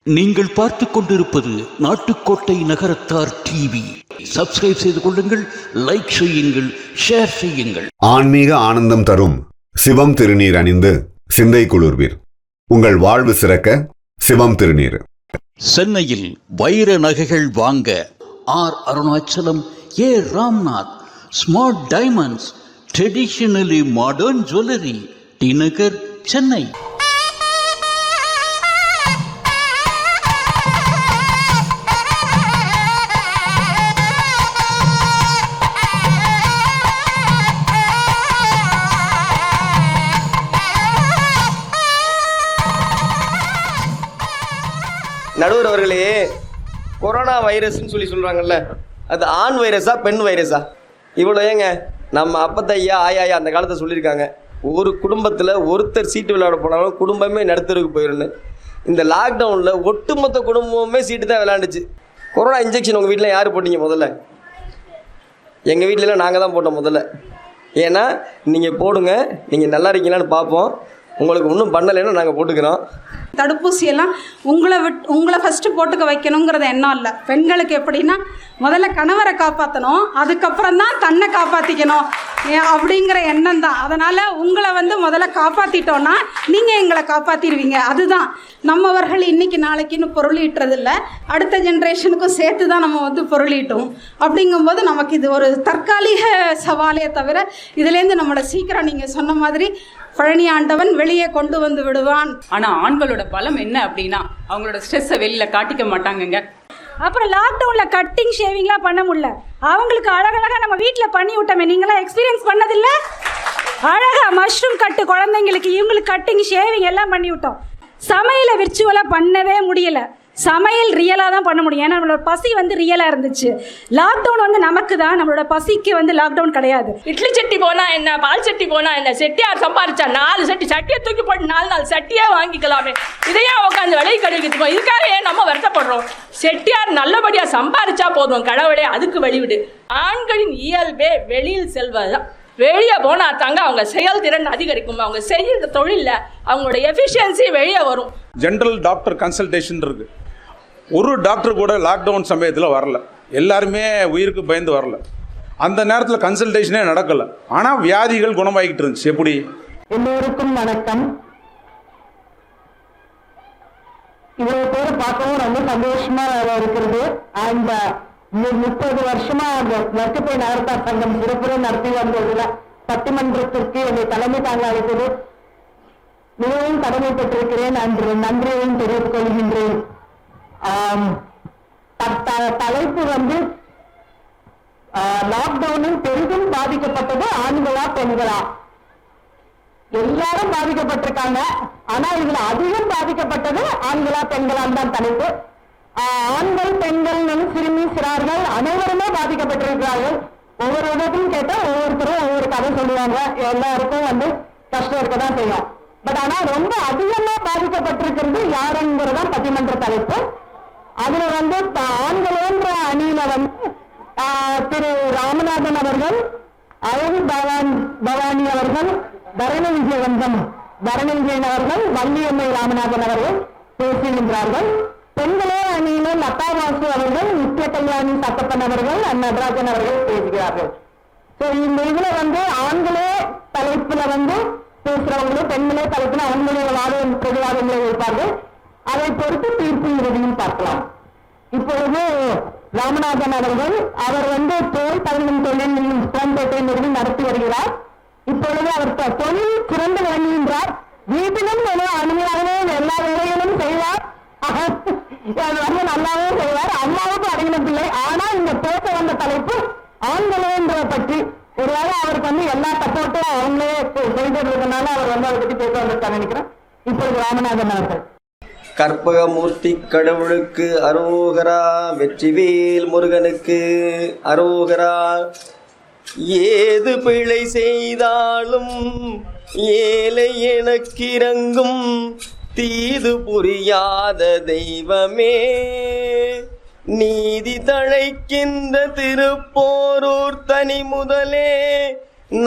நீங்கள் பார்த்து கொண்டிருப்பது நாட்டுக்கோட்டை நகரத்தார் டிவி. சப்ஸ்கிரைப் செய்து கொள்ளுங்கள், லைக் செய்யுங்கள், ஷேர் செய்யுங்கள். ஆன்மீக ஆனந்தம் தரும் சிவம் திருநீர் அணிந்து சிந்தை குளிர்வீர். உங்கள் வாழ்வு சிறக்க சிவம் திருநீர். சென்னையில் வைர நகைகள் வாங்க R Arunachalam, A Ramnath, smart diamonds, traditionally modern jewellery, T Nagar, Chennai. நடுவர் அவர்களே, கொரோனா வைரஸ்ன்னு சொல்கிறாங்கல்ல, அது ஆண் வைரஸா பெண் வைரஸா? இவ்வளோ ஏங்க நம்ம அப்பத்தையா ஆயா அந்த காலத்தை சொல்லியிருக்காங்க, ஒரு குடும்பத்தில் ஒருத்தர் சீட்டு விளையாட போனாலும் குடும்பமே நடுத்தருக்கு போயிடும்னு. இந்த லாக்டவுனில் ஒட்டுமொத்த குடும்பமே சீட்டு தான் விளையாண்டுச்சு. கொரோனா இன்ஜெக்ஷன் உங்கள் வீட்டில் யார் போட்டீங்க முதல்ல? எங்கள் வீட்டிலலாம் நாங்கள் தான் போட்டோம் முதல்ல. ஏன்னா நீங்கள் போடுங்க, நீங்கள் நல்லா இருக்கீங்களான்னு பார்ப்போம், உங்களுக்கு ஒன்றும் பண்ணலைன்னா நாங்கள் போட்டுக்கிறோம். தடுப்பூசியெல்லாம் உங்களை ஃபஸ்ட்டு போட்டுக்க வைக்கணுங்கிறது எண்ணம் இல்லை. பெண்களுக்கு எப்படின்னா, முதல்ல கணவரை காப்பாற்றணும், அதுக்கப்புறம் தான் தன்னை காப்பாற்றிக்கணும் அப்படிங்கிற எண்ணம் தான். அதனால் உங்களை முதல்ல காப்பாற்றிட்டோன்னா நீங்கள் எங்களை காப்பாற்றிடுவீங்க. அதுதான் நம்மவர்கள் இன்றைக்கி நாளைக்குன்னு பொருளீட்டுறதில்ல, அடுத்த ஜென்ரேஷனுக்கும் சேர்த்து தான் நம்ம பொருளீட்டும். அப்படிங்கும்போது நமக்கு இது ஒரு தற்காலிக சவாலே தவிர, இதுலேருந்து நம்மளை சீக்கிரம் நீங்கள் சொன்ன மாதிரி பழனி ஆண்டவன் வெளியே கொண்டு வந்து விடுவான். ஆனால் ஆண்களோட பலம் என்ன அப்படின்னா, அவங்களோட ஸ்ட்ரெஸ்ஸை வெளியில் காட்டிக்க மாட்டாங்கங்க. அப்புறம் லாக்டவுனில் கட்டிங் ஷேவிங்லாம் பண்ண முடியல, அவங்களுக்கு அழகழகாக நம்ம வீட்டில் பண்ணி விட்டோமே. நீங்களாம் எக்ஸ்பீரியன்ஸ் பண்ணதில்ல? அழகாக மஷ்ரூம் கட்டு குழந்தைங்களுக்கு, இவங்களுக்கு கட்டிங் ஷேவிங் எல்லாம் பண்ணி விட்டோம். சமையலை விர்ச்சுவலாக பண்ணவே முடியலை, சமையல் ரியலாக தான் பண்ண முடியும். ஏன்னா நம்மளோட பசி ரியலாக இருந்துச்சு. லாக்டவுன் நமக்கு தான், நம்மளோட பசிக்கு லாக்டவுன் கிடையாது. இட்லி சட்டி போனா என்ன, பால் சட்டி போனா என்ன, செட்டியார் சம்பாரிச்சா 4 சட்டி, சட்டியை தூக்கி போட்டு 4 சட்டியே வாங்கிக்கலாமே. இதையே உட்காந்து விலை கிடைக்கிறோம், இதுக்காக ஏன் நம்ம வருத்தப்படுறோம்? செட்டியார் நல்லபடியா சம்பாரிச்சா போதும், கடவுளே அதுக்கு வழிவிடு. ஆண்களின் இயல்பே வெளியில் செல்வதுதான். வெளியே போனா தாங்க அவங்க செயல்திறன் அதிகரிக்கும், அவங்க செய்யற தொழில அவங்களோட எஃபிஷியன்சி வெளியே வரும். ஜென்ரல் டாக்டர் கன்சல்டேஷன் இருக்கு. ஒரு டாக்டர் கூட லாக்டவுன் சமயத்தில் வரல, எல்லாருமே உயிருக்கு பயந்து வரல. அந்த நேரத்தில் கன்சல்டேஷனே நடக்கலை, ஆனால் வியாதிகள் குணமாகிட்டு இருந்துச்சு. எப்படி? எல்லோருக்கும் வணக்கம். இவ்வளவு பேர் பார்க்கவும் ரொம்ப சந்தோஷமா இருக்கிறது. அந்த 30 வருஷமா லட்சப்பை நகரத்தார் சங்கம் சிறப்புரை நடத்தி வந்ததுல பட்டிமன்றத்திற்கு என்னை தலைமை தாங்க அழைத்தது மிகவும் கடமைப்பட்டிருக்கிறேன். நன்றியையும் தெரிவித்துக் கொள்கின்றேன். தலைப்பு லாக்டவுனில் பெரிதும் பாதிக்கப்பட்டது ஆண்களா பெண்களா? எல்லாரும் பாதிக்கப்பட்டிருக்காங்க, ஆனா இதுல அதிகம் பாதிக்கப்பட்டது ஆண்களா பெண்களான் தான் தலைப்பு. ஆண்கள் பெண்கள் சிறுமி சிறார்கள் அனைவருமே பாதிக்கப்பட்டிருக்கிறார்கள். ஒவ்வொரு இடத்தையும் கேட்டா ஒவ்வொருத்தரும் ஒவ்வொரு கதை சொல்லுவாங்க. எல்லாருக்கும் கஷ்டம் இருக்கதான் செய்யும். பட் ஆனா ரொம்ப அதிகமா பாதிக்கப்பட்டிருக்கிறது யாருங்கிறதா பட்டிமன்ற தலைப்பு. அதுல ஆண்களோன்ற அணியில திரு ராமநாதன் அவர்கள், அழகு பவானி அவர்கள், தரண விஜயன் அவர்கள், வள்ளியம்மை ராமநாதன் அவர்கள் பேசுகின்றார்கள். பெண்களே அணியில லதா வாசு அவர்கள், நித்ய கல்யாணி சத்தப்பன் அவர்கள், நடராஜன் அவர்கள் பேசுகிறார்கள். இந்த இதுல ஆண்களே தலைப்புல பேசுறவங்களும், பெண்களே தலைப்புல அவங்களுடைய பொதுவாதங்களை வைப்பார்கள். அதை பொறுத்து தீர்ப்பு இறுதியும் பார்க்கலாம். இப்பொழுது ராமநாதன் அவர்கள், அவர் தோல் பதனின் தொழில் கோம்பேட்டை நிறுவனி நடத்தி வருகிறார். இப்பொழுது அவர் தொழில் சிறந்து விளங்குகின்றார். வீட்டிலும் அருமையாகவே எல்லா வேலைகளும் செய்வார், நல்லாவே செய்வார். அம்மாவுக்கு அடங்கின பிள்ளை. ஆனா இந்த பேச வந்த தலைப்பு ஆண்களேன்றதை பற்றி. ஒருவேளை அவருக்கு எல்லா சப்போர்ட்டும் அவங்களே செய்ததுனால அவர் அதை பற்றி பேச வந்திருக்கான்னு நினைக்கிறேன். இப்பொழுது ராமநாதன் அவர்கள். கற்பகமூர்த்தி கடவுளுக்கு அரோகரா, வெற்றிவேல் முருகனுக்கு அரோகரா. ஏது பிழை செய்தாலும் ஏழை எனக்கிறங்கும், தீது புரியாத தெய்வமே, நீதி தழைக்கின்ற திருப்போரூர் தனி முதலே,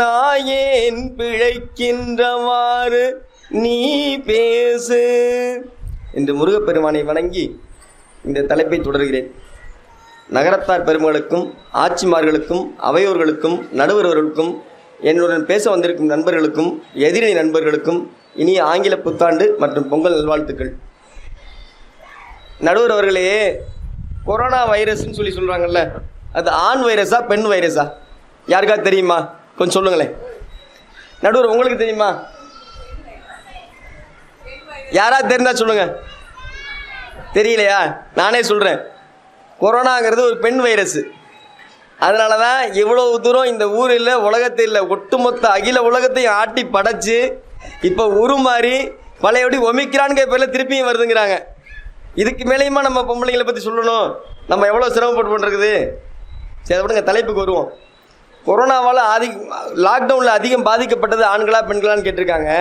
நாயேன் பிழைக்கின்றவாறு நீ பேசு. என்று முருகப்பெருமானை வணங்கி இந்த தலைப்பை தொடர்கிறேன். நகரத்தார் பெருமகளுக்கும், ஆட்சிமார்களுக்கும், அவையோர்களுக்கும், நடுவர்களுக்கும், என்னுடன் பேச வந்திருக்கும் நண்பர்களுக்கும், எதிரணி நண்பர்களுக்கும் இனிய ஆங்கில புத்தாண்டு மற்றும் பொங்கல் நல்வாழ்த்துக்கள். நடுவர் அவர்களே, கொரோனா வைரஸ்ன்னு சொல்லி சொல்கிறாங்கல்ல, அது ஆண் வைரஸா பெண் வைரஸா? யாருக்காவது தெரியுமா? கொஞ்சம் சொல்லுங்களேன். நடுவர் உங்களுக்கு தெரியுமா? யாராவது தெரிந்தா சொல்லுங்க. தெரியலையா? நானே சொல்கிறேன். கொரோனாங்கிறது ஒரு பெண் வைரஸ். அதனால தான் இவ்வளோ தூரம் இந்த ஊரில், உலகத்தில், ஒட்டுமொத்த அகில உலகத்தையும் ஆட்டி படைச்சு இப்போ உருமாறி பழையபடி ஒமிக்ரான்கிற பேரில் திருப்பியும் வருதுங்கிறாங்க. இதுக்கு மேலேயுமா நம்ம பொம்பளைங்களை பற்றி சொல்லணும்? நம்ம எவ்வளோ சிரமப்பட்டு பண்ணுறது. சரி, அதை விடுங்க, தலைப்புக்கு வருவோம். கொரோனாவால் லாக்டவுனில் அதிகம் பாதிக்கப்பட்டது ஆண்களா பெண்களான்னு கேட்டிருக்காங்க.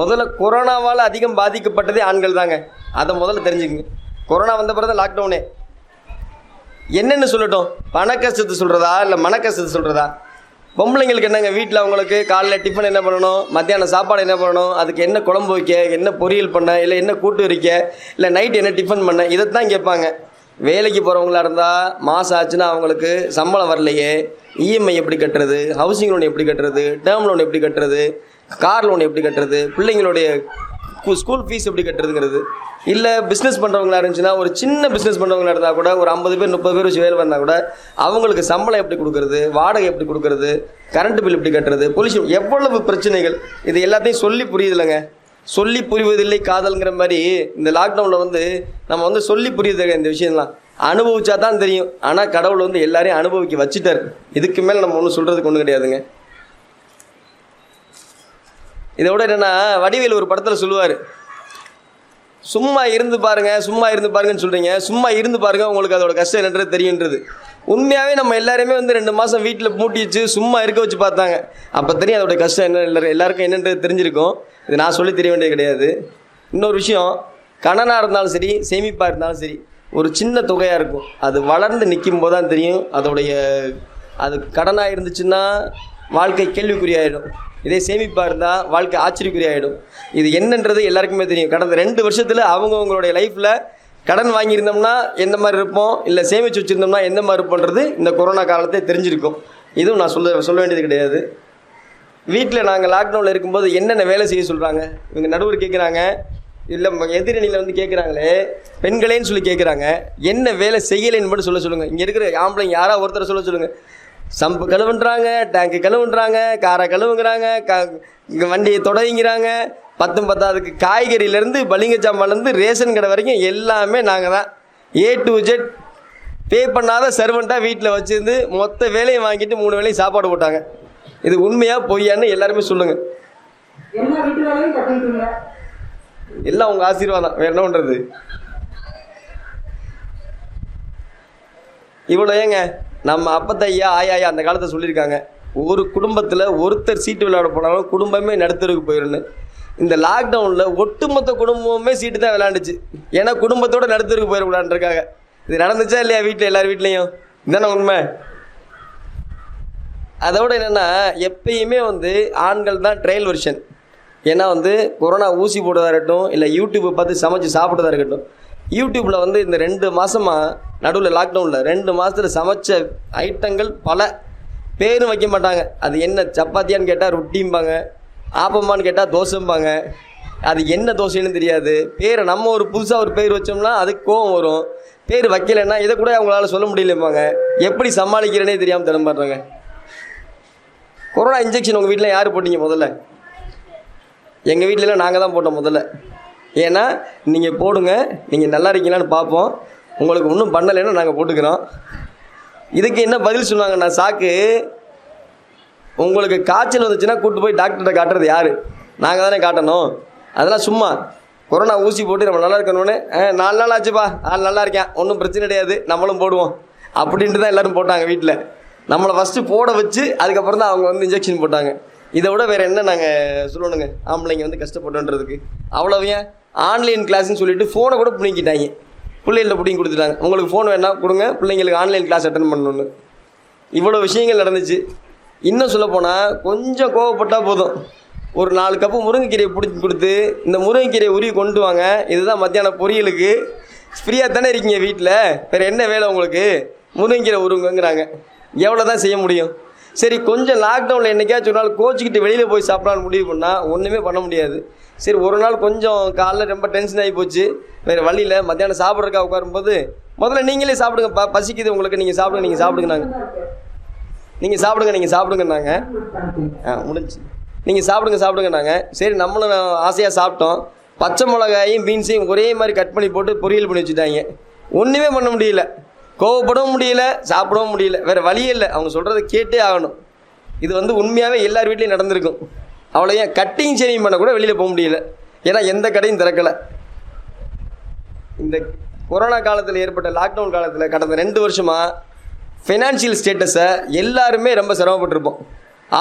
முதல்ல கொரோனாவால் அதிகம் பாதிக்கப்பட்டதே ஆண்கள் தாங்க. அதை முதல்ல தெரிஞ்சுக்கங்க. கொரோனா வந்த பிறகு தான் லாக்டவுனே. என்னென்னு சொல்லட்டும்? பண கஷ்டத்தை சொல்கிறதா இல்லை மன கஷ்டத்தை சொல்கிறதா? பொம்பளைங்களுக்கு என்னங்க, வீட்டில் அவங்களுக்கு காலையில் டிஃபன் என்ன பண்ணணும், மத்தியானம் சாப்பாடு என்ன பண்ணணும், அதுக்கு என்ன குழம்பு வைக்க, என்ன பொரியல் பண்ண, இல்லை என்ன கூட்டு வைக்க, இல்லை நைட்டு என்ன டிஃபன் பண்ண, இதைத்தான் கேட்பாங்க. வேலைக்கு போகிறவங்களா இருந்தால் மாதம் ஆச்சுன்னா அவங்களுக்கு சம்பளம் வரலையே, இஎம்ஐ எப்படி கட்டுறது, ஹவுசிங் லோன் எப்படி கட்டுறது, டேர்ம் லோன் எப்படி கட்டுறது, கார் லோன் எப்படி கட்டுறது, பிள்ளைங்களுடைய ஸ்கூல் ஃபீஸ் எப்படி கட்டுறதுங்கிறது. இல்லை பிஸ்னஸ் பண்ணுறவங்களா இருந்துச்சுன்னா, ஒரு சின்ன பிஸ்னஸ் பண்ணுறவங்களா இருந்தால் கூட, ஒரு 50 பேர் 30 பேர் வச்சு வேலை வந்தால் கூட அவங்களுக்கு சம்பளம் எப்படி கொடுக்கறது, வாடகை எப்படி கொடுக்கறது, கரண்ட் பில் எப்படி கட்டுறது, பொல்யூஷன், எவ்வளவு பிரச்சனைகள். இது எல்லாத்தையும் சொல்லி புரியுதில்லைங்க. சொல்லி புரிவதில்லை காதல்ங்கிற மாதிரி இந்த லாக்டவுனில் நம்ம சொல்லி புரியுதுங்க. இந்த விஷயம்லாம் அனுபவிச்சா தான் தெரியும். ஆனால் கடவுள் எல்லாரையும் அனுபவிக்க வச்சுட்டார். இதுக்கு மேலே நம்ம ஒன்றும் சொல்கிறதுக்கு ஒன்றும் கிடையாதுங்க. இதோட என்னென்னா, வடிவேல் ஒரு படத்தில் சொல்லுவார், சும்மா இருந்து பாருங்க, சும்மா இருந்து பாருங்கன்னு சொல்கிறீங்க, சும்மா இருந்து பாருங்க, உங்களுக்கு அதோட கஷ்டம் என்னன்றது தெரியுன்றது. உண்மையாகவே நம்ம எல்லாருமே 2 மாதம் வீட்டில் பூட்டி வச்சு சும்மா இருக்க வச்சு பார்த்தாங்க. அப்போ தெரியும் அதோட கஷ்டம் என்ன, எல்லாருக்கும் என்னன்றது தெரிஞ்சிருக்கும். இது நான் சொல்லி தெரிய வேண்டியது கிடையாது. இன்னொரு விஷயம், கடனாக இருந்தாலும் சரி, சேமிப்பாக இருந்தாலும் சரி, ஒரு சின்ன தொகையாக இருக்கும். அது வளர்ந்து நிற்கும் போது தான் தெரியும் அதோடைய. அது கடனாக இருந்துச்சுன்னா வாழ்க்கை கேள்விக்குறியாயிடும். இதே சேமிப்பாக இருந்தால் வாழ்க்கை ஆச்சரியக்குறியாயிடும். இது என்னன்றது எல்லாருக்குமே தெரியும். கடந்த 2 வருஷத்தில் அவங்கவுங்களுடைய லைஃப்பில் கடன் வாங்கியிருந்தோம்னா எந்த மாதிரி இருப்போம், இல்லை சேமித்து வச்சுருந்தோம்னா எந்த மாதிரி இருப்போன்றது இந்த கொரோனா காலத்தை தெரிஞ்சிருக்கும். இதுவும் நான் சொல்ல வேண்டியது கிடையாது. வீட்டில் நாங்கள் லாக்டவுனில் இருக்கும்போது என்னென்ன வேலை செய்ய சொல்கிறாங்க இவங்க நடுவர் கேட்குறாங்க. இல்லை எதிரணியில் கேட்குறாங்களே, பெண்களேன்னு சொல்லி கேட்குறாங்க. என்ன வேலை செய்யலைன்னு மட்டும் சொல்லுங்கள். இங்கே இருக்கிற ஆம்பளைங்க யாராவது ஒருத்தரை சொல்லுங்கள். சம்பு கழுவுன்றாங்க, டேங்கு கழுவுன்றாங்க, காரை கழுவுங்கிறாங்க, வண்டியை தொடங்கிறாங்க. 10 காய்கறியிலேருந்து பலிங்க சாம்பான்லேருந்து ரேஷன் கடை வரைக்கும் எல்லாமே நாங்கள் தான். A to Z பே பண்ணாத சர்வெண்ட்டாக வீட்டில் வச்சுருந்து மொத்த வேலையும் வாங்கிட்டு 3 வேலையும் சாப்பாடு போட்டாங்க. இது உண்மையாக பொய்யான்னு எல்லாருமே சொல்லுங்கள். எல்லாம் உங்கள் ஆசீர்வாதம், வேறு என்ன பண்ணுறது. இவ்வளோ ஏங்க நம்ம அப்பத்தையா ஆயாயா அந்த காலத்தை சொல்லியிருக்காங்க, ஒரு குடும்பத்தில் ஒருத்தர் சீட்டு விளையாட போனாலும் குடும்பமே நடுத்தருக்கு போயிடும்னு. இந்த லாக்டவுனில் ஒட்டுமொத்த குடும்பமே சீட்டு தான் விளையாண்டுச்சு. ஏன்னா குடும்பத்தோடு நடுத்தருக்கு போயிடக்கூடாதுன்றக்காக. இது நடந்துச்சா இல்லையா வீட்டில், எல்லார் வீட்லேயும் இதுதானே உண்மை. அதோட என்னென்னா, எப்பயுமே ஆண்கள் தான் ட்ரையல் வெர்ஷன். ஏன்னா கொரோனா ஊசி போட்டதாக இருக்கட்டும், இல்லை யூடியூப்பை பார்த்து சமைச்சு சாப்பிட்டதாக இருக்கட்டும், யூடியூப்பில் இந்த 2 மாதமாக நடுவில் லாக்டவுனில் 2 மாதத்தில் சமைச்ச ஐட்டங்கள் பல பேரும் வைக்க மாட்டாங்க. அது என்ன சப்பாத்தியான்னு கேட்டால் ரொட்டிம்பாங்க, ஆப்பம்மான்னு கேட்டால் தோசைம்பாங்க. அது என்ன தோசைன்னு தெரியாது. பேரை நம்ம ஒரு புதுசாக ஒரு பேர் வச்சோம்னா அதுக்கு கோவம் வரும். பேர் வைக்கலைன்னா இதை கூட அவங்களால சொல்ல முடியலம்பாங்க. எப்படி சமாளிக்கிறேனே தெரியாமல் திறம்படுறாங்க. கொரோனா இன்ஜெக்ஷன் உங்கள் வீட்டில் யார் போட்டீங்க முதல்ல? எங்கள் வீட்டிலலாம் நாங்கள் தான் போட்டோம் முதல்ல. ஏன்னா நீங்கள் போடுங்க, நீங்கள் நல்லா இருக்கீங்களான்னு பார்ப்போம், உங்களுக்கு ஒன்றும் பண்ணலைன்னா நாங்கள் போட்டுக்கிறோம். இதுக்கு என்ன பதில் சொன்னாங்கன்னா, சாக்கு, உங்களுக்கு காய்ச்சல் வந்துச்சுன்னா கூப்பிட்டு போய் டாக்டர்கிட்ட காட்டுறது யார்? நாங்கள் தானே காட்டணும். அதெல்லாம் சும்மா கொரோனா ஊசி போட்டு நம்ம நல்லா இருக்கணும்னு 4 நாள் ஆச்சுப்பா, ஆள் நல்லா இருக்கேன், ஒன்றும் பிரச்சனை கிடையாது, நம்மளும் போடுவோம் அப்படின்ட்டு தான் எல்லோரும் போட்டாங்க வீட்டில். நம்மளை ஃபஸ்ட்டு போட வச்சு அதுக்கப்புறம் தான் அவங்க இன்ஜெக்ஷன் போட்டாங்க. இதை விட வேறு என்ன நாங்கள் சொல்லணுங்க? ஆம்பளைங்க கஷ்டப்பட்டோன்றதுக்கு அவ்வளவு. ஏன் ஆன்லைன் கிளாஸ்ன்னு சொல்லிட்டு ஃபோனை கூட பிடிங்கிட்டாங்க. பிள்ளைகள்ட்ட பிடிங்கி கொடுத்துட்டாங்க, உங்களுக்கு ஃபோன் வேணா கொடுங்க, பிள்ளைங்களுக்கு ஆன்லைன் கிளாஸ் அட்டன் பண்ணணுன்னு. இவ்வளோ விஷயங்கள் நடந்துச்சு. இன்னும் சொல்லப்போனால் கொஞ்சம் கோவப்பட்டால் போதும், ஒரு 4 கப்பு முருங்கைக்கீரையை பிடிச்சி கொடுத்து இந்த முருங்கைக்கீரையை உருவி கொண்டு வாங்க, இதுதான் மத்தியானம் பொரியலுக்கு, ஃப்ரீயாக தானே இருக்கீங்க வீட்டில், வேறு என்ன வேலை உங்களுக்கு, முருங்கைக்கீரை உருவுங்கிறாங்க. எவ்வளோ தான் செய்ய முடியும்? சரி, கொஞ்சம் லாக்டவுனில் என்றைக்காச்சும் ஒரு நாள் கோச்சிக்கிட்டு வெளியில் போய் சாப்பிடலான்னு முடிவு பண்ணால் ஒன்றுமே பண்ண முடியாது. சரி, ஒரு நாள் கொஞ்சம் காலைல ரொம்ப டென்ஷன் ஆகி போச்சு, வேறு வழியில் மத்தியானம் சாப்பிட்றதுக்காக உட்காரும்போது முதல்ல நீங்களே சாப்பிடுங்க, பசிக்குது உங்களுக்கு, நீங்கள் சாப்பிடுங்கன்னாங்க. நீங்கள் சாப்பிடுங்கன்னாங்க. முடிஞ்சு நீங்கள் சாப்பிடுங்கன்னாங்க. சரி, நம்மளும் ஆசையாக சாப்பிட்டோம். பச்சை மிளகாயும் பீன்ஸையும் ஒரே மாதிரி கட் பண்ணி போட்டு பொரியல் பண்ணி வச்சுட்டாங்க. ஒன்றுமே பண்ண முடியல, கோவப்படவும் முடியல, சாப்பிடவும் முடியல, வேறு வழியே இல்லை, அவங்க சொல்கிறத கேட்டே ஆகணும். இது வந்து உண்மையாகவே எல்லார் வீட்லேயும் நடந்திருக்கும். அவ்வளோ ஏன் கட்டிங் ஷேவிங் பண்ண கூட வெளியில் போக முடியல, ஏன்னா எந்த கடையும் திறக்கலை. இந்த கொரோனா காலத்தில் ஏற்பட்ட லாக்டவுன் காலத்தில் கடந்த 2 வருஷமாக ஃபைனான்ஷியல் ஸ்டேட்டஸை எல்லாருமே ரொம்ப சிரமப்பட்டிருப்போம்.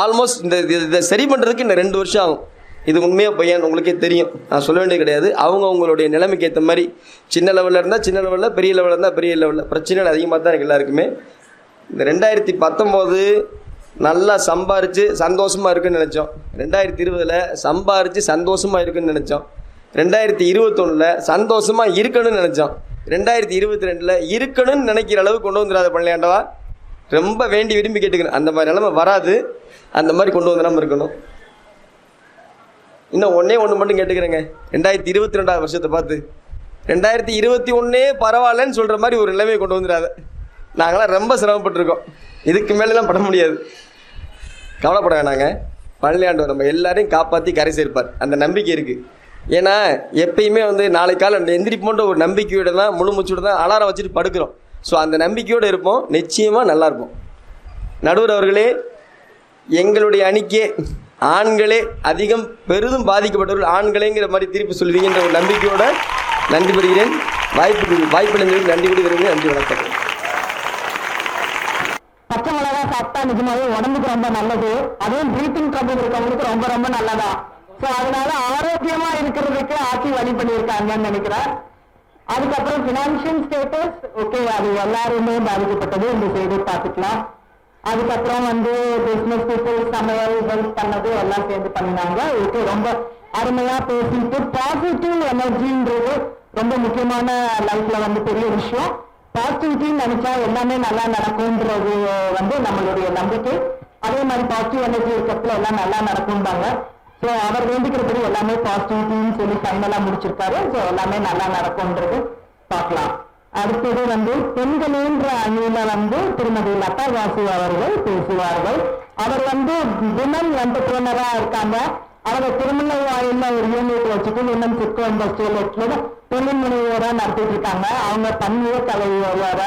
ஆல்மோஸ்ட் இதை சரி பண்ணுறதுக்கு இந்த 2 வருஷம் ஆகும். இது உண்மையாக பையன் உங்களுக்கே தெரியும், நான் சொல்ல வேண்டியது கிடையாது. அவங்களுடைய நிலைமைக்கு ஏற்ற மாதிரி சின்ன லெவலில் இருந்தால் சின்ன லெவலில், பெரிய லெவலில் இருந்தால் பெரிய லெவலில் பிரச்சனைகள் அதிகமாக தான் இருக்குது எல்லாருக்குமே. இந்த 2019 நல்லா சம்பாரித்து சந்தோஷமாக இருக்குன்னு நினச்சோம். 2020 சம்பாரித்து சந்தோஷமாக இருக்குன்னு நினச்சோம். 2021 சந்தோஷமாக இருக்கணும்னு நினச்சோம். 2022 இருக்கணும்னு நினைக்கிற அளவு கொண்டு வந்துடாத பழனியாண்டவா, ரொம்ப வேண்டி விரும்பி கேட்டுக்கணும். அந்த மாதிரி நிலைமை வராது, அந்த மாதிரி கொண்டு வந்து நம்ம இருக்கணும். இன்னும் ஒன்று மட்டும் கேட்டுக்கிறேங்க, 2022 வருஷத்தை பார்த்து 2021 பரவாயில்லன்னு சொல்கிற மாதிரி ஒரு நிலைமையை கொண்டு வந்துடாத. நாங்களாம் ரொம்ப சிரமப்பட்டிருக்கோம், இதுக்கு மேலெலாம் பட முடியாது. கவலைப்பட வேணாங்க, பழனியாண்டவர் நம்ம எல்லாரையும் காப்பாற்றி கரை சேர்ப்பார், அந்த நம்பிக்கை இருக்குது. ஏன்னா எப்பயுமே வந்து நாளை காலம் எந்திரிப்போன்ற ஒரு நம்பிக்கையோடு தான், முழு மூச்சோடு தான் அலாரம் வச்சுட்டு படுக்கிறோம். ஸோ அந்த நம்பிக்கையோடு இருப்போம், நிச்சயமாக நல்லாயிருப்போம். நடுவர் அவர்களே, எங்களுடைய அணிக்கே ஆண்களே அதிகம் பெரிதும் பாதிக்கப்பட்டவர்கள் ஆண்களேங்கிற மாதிரி திருப்பி சொல்வீங்கன்ற ஒரு நம்பிக்கையோடு நன்றி பெறுகிறேன். வாய்ப்பு நன்றி கொடுக்கிறேன். நன்றி, வணக்கம். பச்சை மிளகா சாப்பிட்டா நிஜமாவே உடம்புக்கு ரொம்ப நல்லது, அதுவும் பிரீத்திங் ட்ரபிள் இருக்கவங்களுக்கு ரொம்ப ரொம்ப நல்லதா. ஸோ அதனால ஆரோக்கியமா இருக்கிறதுக்கு ஆட்சி வழி பண்ணியிருக்காங்கன்னு நினைக்கிறேன். அதுக்கப்புறம் ஃபினான்ஷியல் ஸ்டேட்டஸ் ஓகே, அது எல்லாருமே பாதிக்கப்பட்டது, இந்த சைடு பார்த்துக்கலாம். அதுக்கப்புறம் வந்து பிஸ்னஸ் பீப்புள் சமையல் ஹெல்ப் பண்ணது எல்லாம் சேர்ந்து பண்ணினாங்க. ஓகே, ரொம்ப அருமையா பேசிட்டு பாசிட்டிவ் எனர்ஜின்றது ரொம்ப முக்கியமான லைஃப்ல வந்து பெரிய விஷயம். பாசிட்டிவிட்டின்னு நினைச்சா எல்லாமே நல்லா நடக்கும்ன்றது வந்து நம்மளுடைய நம்பிக்கை. அதே மாதிரி பாசிட்டிவ் எனர்ஜி இருக்கிறதுல எல்லாம் நல்லா நடக்கும்பாங்க. ஸோ அவர் வேண்டிக்கிறபடி எல்லாமே பாசிட்டிவிட்டின்னு சொல்லி ஃபைனலா முடிச்சிருக்காரு. ஸோ எல்லாமே நல்லா நடக்கும்ன்றது பார்க்கலாம். அடுத்தது வந்து பெண்களேன்ற அணியில வந்து திருமதி லதா வாசு அவர்கள் பேசுவார்கள். அவர் வந்து விமன் என்டர்பிரினரா இருக்காங்க. அவங்க திருமண வாயில ஒரு யூனிட் வச்சுட்டு விமன் சிட்கோ இண்டஸ்ட்ரியல் எக்ஸ்ல தொழில் முனைவோரா நடத்திட்டு இருக்காங்க. அவங்க பன்னிய தலைவர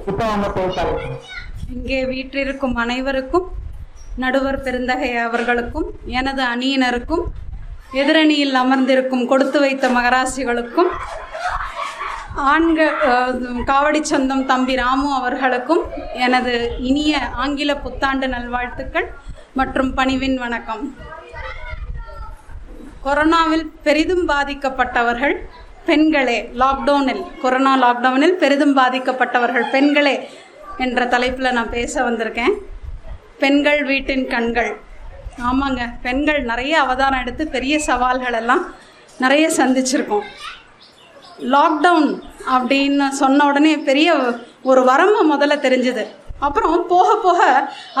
இப்ப அவங்க பேசுறாங்க. இங்கே வீற்றிருக்கும் அனைவருக்கும், நடுவர் பெருந்தகை அவர்களுக்கும், எனது அணியினருக்கும், எதிரணியில் அமர்ந்திருக்கும் கொடுத்து வைத்த மகராசிகளுக்கும், ஆண்கள் காவடி சொந்தம் தம்பி ராமு அவர்களுக்கும் எனது இனிய ஆங்கில புத்தாண்டு நல்வாழ்த்துக்கள் மற்றும் பணிவின் வணக்கம். கொரோனாவில் பெரிதும் பாதிக்கப்பட்டவர்கள் பெண்களே. கொரோனா லாக்டவுனில் பெரிதும் பாதிக்கப்பட்டவர்கள் பெண்களே என்ற தலைப்பில் நான் பேச வந்திருக்கேன். பெண்கள் வீட்டின் கண்கள். ஆமாங்க, பெண்கள் நிறைய அவதாரம் எடுத்து பெரிய சவால்கள் எல்லாம் நிறைய சந்திச்சிருக்கோம். லாக்டவுன் அப்படின்னு சொன்ன உடனே பெரிய ஒரு வரம்பு முதல்ல தெரிஞ்சுது. அப்புறம் போக போக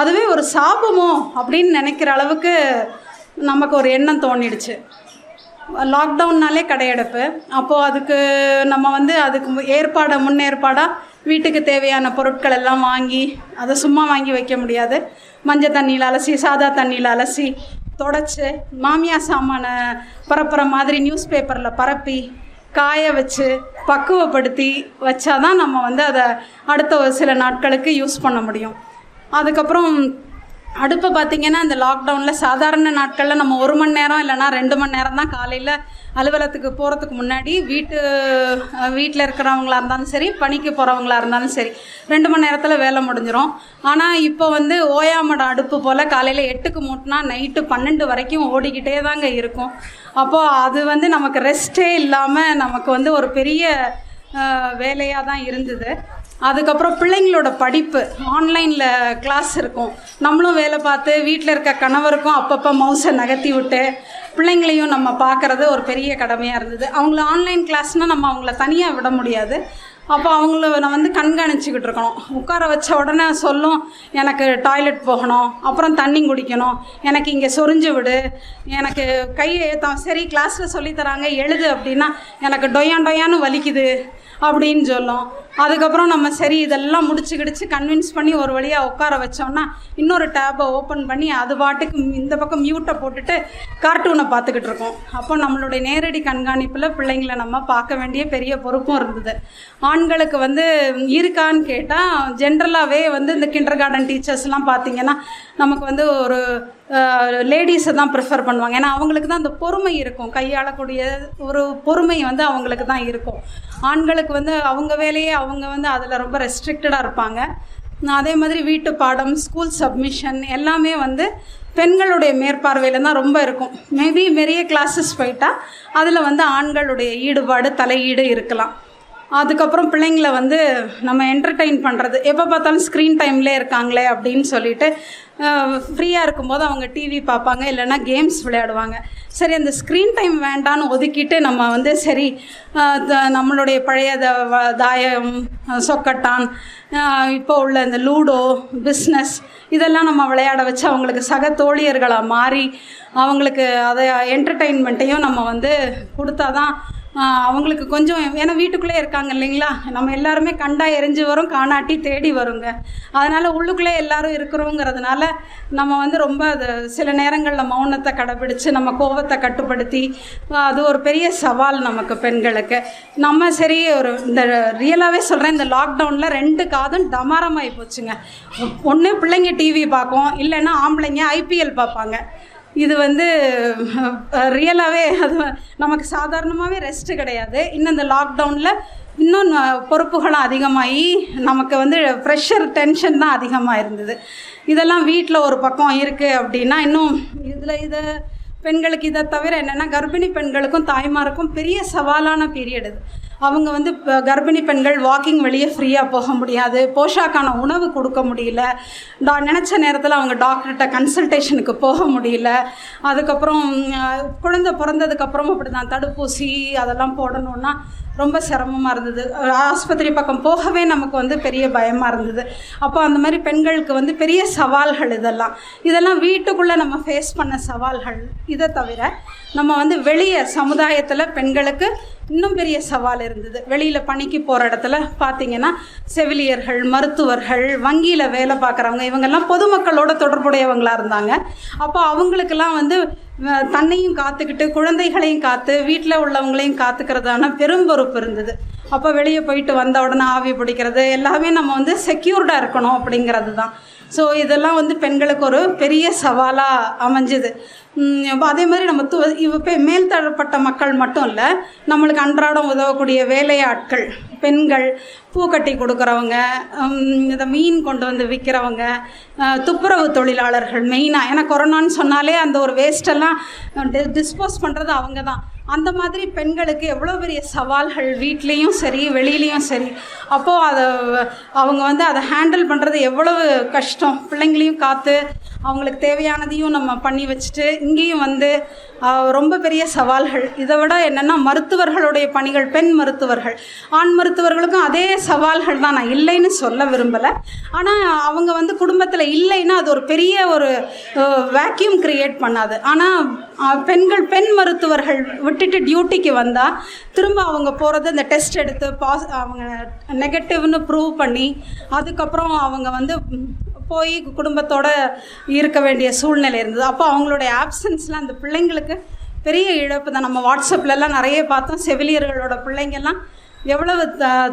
அதுவே ஒரு சாபமோ அப்படின்னு நினைக்கிற அளவுக்கு நமக்கு ஒரு எண்ணம் தோணிடுச்சு. லாக்டவுன்னாலே கடையெடுப்பு. அப்போது அதுக்கு நம்ம வந்து அதுக்கு முன்னேற்பாடாக வீட்டுக்கு தேவையான பொருட்கள் எல்லாம் வாங்கி, அதை சும்மா வாங்கி வைக்க முடியாது. மஞ்சள் தண்ணியில் அலசி, சாதா தண்ணியில் அலசி, தொடச்சி, மாமியா சாமானை பரப்புற மாதிரி நியூஸ் பேப்பரில் பரப்பி, காய வச்சு, பக்குவப்படுத்தி வச்சாதான் நம்ம வந்து அதை அடுத்த ஒரு சில நாட்களுக்கு யூஸ் பண்ண முடியும். அதுக்கப்புறம் அடுப்பை பார்த்திங்கன்னா இந்த லாக்டவுனில் சாதாரண நாட்களில் நம்ம 1 மணி நேரம் இல்லைனா 2 மணி நேரம் தான் காலையில் அலுவலகத்துக்கு போகிறதுக்கு முன்னாடி வீட்டில் இருக்கிறவங்களா இருந்தாலும் சரி, பணிக்கு போகிறவங்களா இருந்தாலும் சரி, 2 மணி நேரத்தில் வேலை முடிஞ்சிடும். ஆனால் இப்போ வந்து ஓயாமட அடுப்பு போல் காலையில் 8க்கு மூட்டினா நைட்டு 12 வரைக்கும் ஓடிக்கிட்டே தாங்க இருக்கும். அப்போது அது வந்து நமக்கு ரெஸ்ட்டே இல்லாமல் நமக்கு வந்து ஒரு பெரிய வேலையாக தான் இருந்தது. அதுக்கப்புறம் பிள்ளைங்களோட படிப்பு, ஆன்லைனில் கிளாஸ் இருக்கும். நம்மளும் வேலை பார்த்து வீட்டில் இருக்க கணவருக்கும் அப்பப்போ மவுஸை நகர்த்தி விட்டு பிள்ளைங்களையும் நம்ம பார்க்குறது ஒரு பெரிய கடமையாக இருந்தது. அவங்கள ஆன்லைன் கிளாஸ்னால் நம்ம அவங்கள தனியாக விட முடியாது. அப்போ அவங்கள நான் வந்து கண்காணிச்சிக்கிட்டு இருக்கணும். உட்கார வச்ச உடனே சொல்லும், எனக்கு டாய்லெட் போகணும், அப்புறம் தண்ணி குடிக்கணும், எனக்கு இங்கே சொரிஞ்சு விடு, எனக்கு கையை சரி கிளாஸில் சொல்லித்தராங்க எழுது அப்படின்னா எனக்கு டொயான்னு வலிக்குது அப்படின்னு சொல்லும். அதுக்கப்புறம் நம்ம சரி இதெல்லாம் முடிச்சு கன்வின்ஸ் பண்ணி ஒரு வழியாக உட்கார வச்சோம்னா இன்னொரு டேப்பை ஓப்பன் பண்ணி அது பாட்டுக்கு இந்த பக்கம் மியூட்டை போட்டுட்டு கார்ட்டூனை பார்த்துக்கிட்டு இருக்கோம். அப்போ நம்மளுடைய நேரடி கண்காணிப்பில் பிள்ளைங்களை நம்ம பார்க்க வேண்டிய பெரிய பொறுப்பும் இருந்தது. ஆண்களுக்கு வந்து இருக்கான்னு கேட்டால் ஜென்ரலாகவே வந்து இந்த கிண்டர் கார்டன் டீச்சர்ஸ்லாம் பார்த்திங்கன்னா நமக்கு வந்து ஒரு லேடிஸை தான் ப்ரிஃபர் பண்ணுவாங்க. ஏன்னா அவங்களுக்கு தான் அந்த பொறுமை இருக்கும், கையாளக்கூடிய ஒரு பொறுமை வந்து அவங்களுக்கு தான் இருக்கும். ஆண்களுக்கு வந்து அவங்க வேலையே அவங்க வந்து அதில் ரொம்ப ரெஸ்ட்ரிக்டடாக இருப்பாங்க. அதே மாதிரி வீட்டு பாடம், ஸ்கூல் சப்மிஷன் எல்லாமே வந்து பெண்களுடைய மேற்பார்வையில் தான் ரொம்ப இருக்கும். மேபி நிறைய கிளாஸஸ் போயிட்டால் அதில் வந்து ஆண்களுடைய ஈடுபாடு, தலையீடு இருக்கலாம். அதுக்கப்புறம் பிள்ளைங்களை வந்து நம்ம என்டர்டெயின் பண்ணுறது, எப்போ பார்த்தாலும் ஸ்க்ரீன் டைம்லேயே இருக்காங்களே அப்படின்னு சொல்லிட்டு ஃப்ரீயாக இருக்கும்போது அவங்க டிவி பார்ப்பாங்க, இல்லைன்னா கேம்ஸ் விளையாடுவாங்க. சரி அந்த ஸ்க்ரீன் டைம் வேண்டான்னு ஒதுக்கிட்டு நம்ம வந்து சரி நம்மளுடைய பழைய தாயம், சொக்கட்டான், இப்போ உள்ள இந்த லூடோ, பிஸ்னஸ் இதெல்லாம் நம்ம விளையாட வச்சு அவங்களுக்கு சக தோழியர்களாக மாறி அவங்களுக்கு அதை என்டர்டெயின்மெண்ட்டையும் நம்ம வந்து கொடுத்தா தான் அவங்களுக்கு கொஞ்சம், ஏன்னா வீட்டுக்குள்ளே இருக்காங்க இல்லைங்களா, நம்ம எல்லாருமே கண்டா எரிஞ்சு வரும், காணாட்டி தேடி வருங்க. அதனால் உள்ளுக்குள்ளே எல்லாரும் இருக்கிறோங்கிறதுனால நம்ம வந்து ரொம்ப அது சில நேரங்களில் மௌனத்தை கடைப்பிடிச்சு நம்ம கோபத்தை கட்டுப்படுத்தி அது ஒரு பெரிய சவால் நமக்கு பெண்களுக்கு. நம்ம சரி ஒரு இந்த ரியலாகவே சொல்கிறேன், இந்த லாக்டவுனில் 2 காதும் டமாரமாகி போச்சுங்க. ஒன்று பிள்ளைங்க டிவி பார்க்கும், இல்லைன்னா ஆம்பளைங்க IPL பார்ப்பாங்க. இது வந்து ரியலாகவே அது நமக்கு சாதாரணமாகவே ரெஸ்ட்டு கிடையாது. இன்னும் இந்த லாக்டவுனில் இன்னும் பொறுப்புகளும் அதிகமாகி நமக்கு வந்து ப்ரெஷர், டென்ஷன் தான் அதிகமாக இருந்தது. இதெல்லாம் வீட்டில் ஒரு பக்கம் இருக்குது அப்படின்னா இன்னும் இதை பெண்களுக்கு இதை தவிர என்னென்னா கர்ப்பிணி பெண்களுக்கும் தாய்மாருக்கும் பெரிய சவாலான பீரியட் இது. அவங்க வந்து கர்ப்பிணி பெண்கள் வாக்கிங் வெளியே ஃப்ரீயாக போக முடியாது, போஷாக்கான உணவு கொடுக்க முடியல, நினச்ச நேரத்தில் அவங்க டாக்டர்கிட்ட கன்சல்டேஷனுக்கு போக முடியல. அதுக்கப்புறம் குழந்தை பிறந்ததுக்கப்புறம் அப்படி தான் தடுப்பூசி அதெல்லாம் போடணுன்னா ரொம்ப சிரமமாக இருந்தது. ஆஸ்பத்திரி பக்கம் போகவே நமக்கு வந்து பெரிய பயமாக இருந்தது. அப்போ அந்த மாதிரி பெண்களுக்கு வந்து பெரிய சவால்கள் இதெல்லாம் வீட்டுக்குள்ளே நம்ம ஃபேஸ் பண்ண சவால்கள். இதை தவிர நம்ம வந்து வெளியே சமுதாயத்தில் பெண்களுக்கு இன்னும் பெரிய சவால் இருந்தது. வெளியில் பணிக்கு போகிற இடத்துல பார்த்திங்கன்னா செவிலியர்கள், மருத்துவர்கள், வங்கியில் வேலை பார்க்குறவங்க, இவங்கெல்லாம் பொதுமக்களோட தொடர்புடையவங்களாக இருந்தாங்க. அப்போ அவங்களுக்கெல்லாம் வந்து தன்னையும் காத்துக்கிட்டு குழந்தைகளையும் காத்து வீட்டில் உள்ளவங்களையும் காத்துக்கிறதான பெரும் பொறுப்பு இருந்தது. அப்போ வெளியே போயிட்டு வந்த உடனே ஆவி பிடிக்கிறது எல்லாமே நம்ம வந்து செக்யூர்டாக இருக்கணும் அப்படிங்கிறது தான். ஸோ இதெல்லாம் வந்து பெண்களுக்கு ஒரு பெரிய சவாலாக அமைஞ்சுது. அதே மாதிரி நம்ம மேல்தரப்பட்ட மக்கள் மட்டும் இல்லை, நம்மளுக்கு அன்றாடம் உதவக்கூடிய வேலையாட்கள், பெண்கள், பூக்கட்டி கொடுக்குறவங்க, இந்த மீன் கொண்டு வந்து விற்கிறவங்க, துப்புரவு தொழிலாளர்கள் மெயினாக. ஏன்னா கொரோனான்னு சொன்னாலே அந்த ஒரு வேஸ்டெல்லாம் டிஸ்போஸ் பண்ணுறது அவங்க தான். அந்த மாதிரி பெண்களுக்கு எவ்வளோ பெரிய சவால்கள் வீட்லேயும் சரி வெளியிலையும் சரி. அப்போது அவங்க வந்து அதை ஹேண்டில் பண்ணுறது எவ்வளவு கஷ்டம். பிள்ளைங்களையும் காத்து அவங்களுக்கு தேவையானதையும் நம்ம பண்ணி வச்சுட்டு இங்கேயும் வந்து ரொம்ப பெரிய சவால்கள். இதை விட என்னென்னா மருத்துவர்களுடைய பணிகள், பெண் மருத்துவர்கள், ஆண் மருத்துவர்களுக்கும் அதே சவால்கள் தான். நான் இல்லைன்னு சொல்ல விரும்பலை. ஆனால் அவங்க வந்து குடும்பத்தில் இல்லைன்னா அது ஒரு பெரிய ஒரு வேக்யூம் க்ரியேட் பண்ணாது. ஆனால் பெண் மருத்துவர்கள் விட்டுட்டு டியூட்டிக்கு வந்தால் திரும்ப அவங்க போகிறது இந்த டெஸ்ட் எடுத்து அவங்க நெகட்டிவ்னு ப்ரூவ் பண்ணி அதுக்கப்புறம் அவங்க வந்து போய் குடும்பத்தோடு இருக்க வேண்டிய சூழ்நிலை இருந்தது. அப்போ அவங்களுடைய ஆப்சன்ஸில் அந்த பிள்ளைங்களுக்கு பெரிய இழப்பு தான். நம்ம வாட்ஸ்அப்லலாம் நிறைய பார்த்தோம், செவிலியர்களோட பிள்ளைங்கள்லாம் எவ்வளவு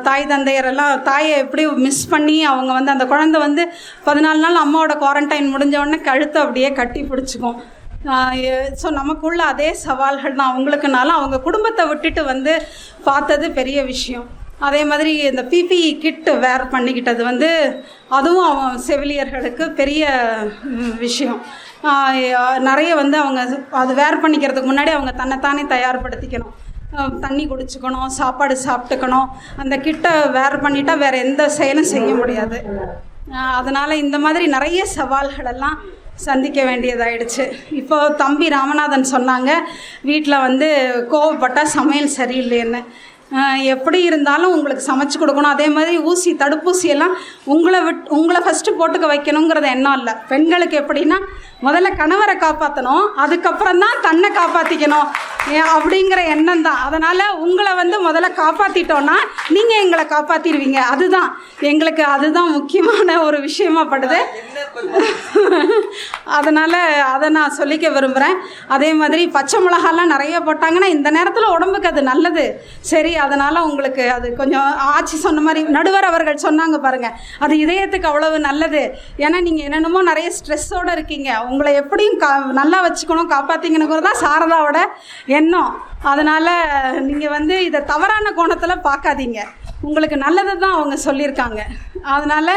தாய் தந்தையரெல்லாம் தாயை எப்படி மிஸ் பண்ணி அவங்க வந்து அந்த குழந்தை வந்து 14 நாள் அம்மாவோட குவாரண்டைன் முடிஞ்ச உடனே கழுத்தை அப்படியே கட்டி பிடிச்சிக்கும். ஸோ நமக்குள்ள அதே சவால்கள் தான் அவங்களுக்குனாலும் அவங்க குடும்பத்தை விட்டுட்டு வந்து பார்த்தது பெரிய விஷயம். அதே மாதிரி இந்த PPE கிட் வேர் பண்ணிக்கிட்டது வந்து அதுவும் அவன் செவிலியர்களுக்கு பெரிய விஷயம். நிறைய வந்து அவங்க அது வேர் பண்ணிக்கிறதுக்கு முன்னாடி அவங்க தன்னைத்தானே தயார்படுத்திக்கணும். தண்ணி குடிச்சுக்கணும், சாப்பாடு சாப்பிட்டுக்கணும். அந்த கிட்ட வேர் பண்ணிட்டா வேறு எந்த செயலும் செய்ய முடியாது. அதனால் இந்த மாதிரி நிறைய சவால்களெல்லாம் சந்திக்க வேண்டியதாயிடுச்சு. இப்போ தம்பி ராமநாதன் சொன்னாங்க வீட்டில் வந்து கோவப்பட்டால் சமையல் சரியில்லைன்னு. எப்படி இருந்தாலும் உங்களுக்கு சமைச்சு கொடுக்கணும். அதே மாதிரி தடுப்பூசியெல்லாம் உங்களை ஃபஸ்ட்டு போட்டுக்க வைக்கணுங்கிறது எண்ணம் இல்லை. பெண்களுக்கு எப்படின்னா முதல்ல கணவரை காப்பாற்றணும், அதுக்கப்புறம் தான் தன்னை காப்பாற்றிக்கணும் அப்படிங்கிற எண்ணம் தான். அதனால் உங்களை வந்து முதல்ல காப்பாற்றிட்டோன்னா நீங்கள் எங்களை காப்பாற்றிடுவீங்க. அதுதான் முக்கியமான ஒரு விஷயமாப்படுது. அதனால் அதை நான் சொல்லிக்க விரும்புகிறேன். அதே மாதிரி பச்சை மிளகாலாம் நிறைய போட்டாங்கன்னா இந்த நேரத்தில் உடம்புக்கு அது நல்லது. சரி, அதனால் உங்களுக்கு அது கொஞ்சம் ஆட்சி சொன்ன மாதிரி நடுவர் அவர்கள் சொன்னாங்க பாருங்கள், அது இதயத்துக்கு அவ்வளவு நல்லது. ஏன்னா நீங்கள் என்னென்னமோ நிறைய ஸ்ட்ரெஸ்ஸோடு இருக்கீங்க, உங்களை எப்படியும் நல்லா வச்சுக்கணும், காப்பாற்றிக்கணுங்கிறது தான் சாரதாவோட எண்ணம். அதனால் நீங்கள் வந்து இதை தவறான கோணத்தில் பார்க்காதீங்க, உங்களுக்கு நல்லது தான் அவங்க சொல்லியிருக்காங்க. அதனால்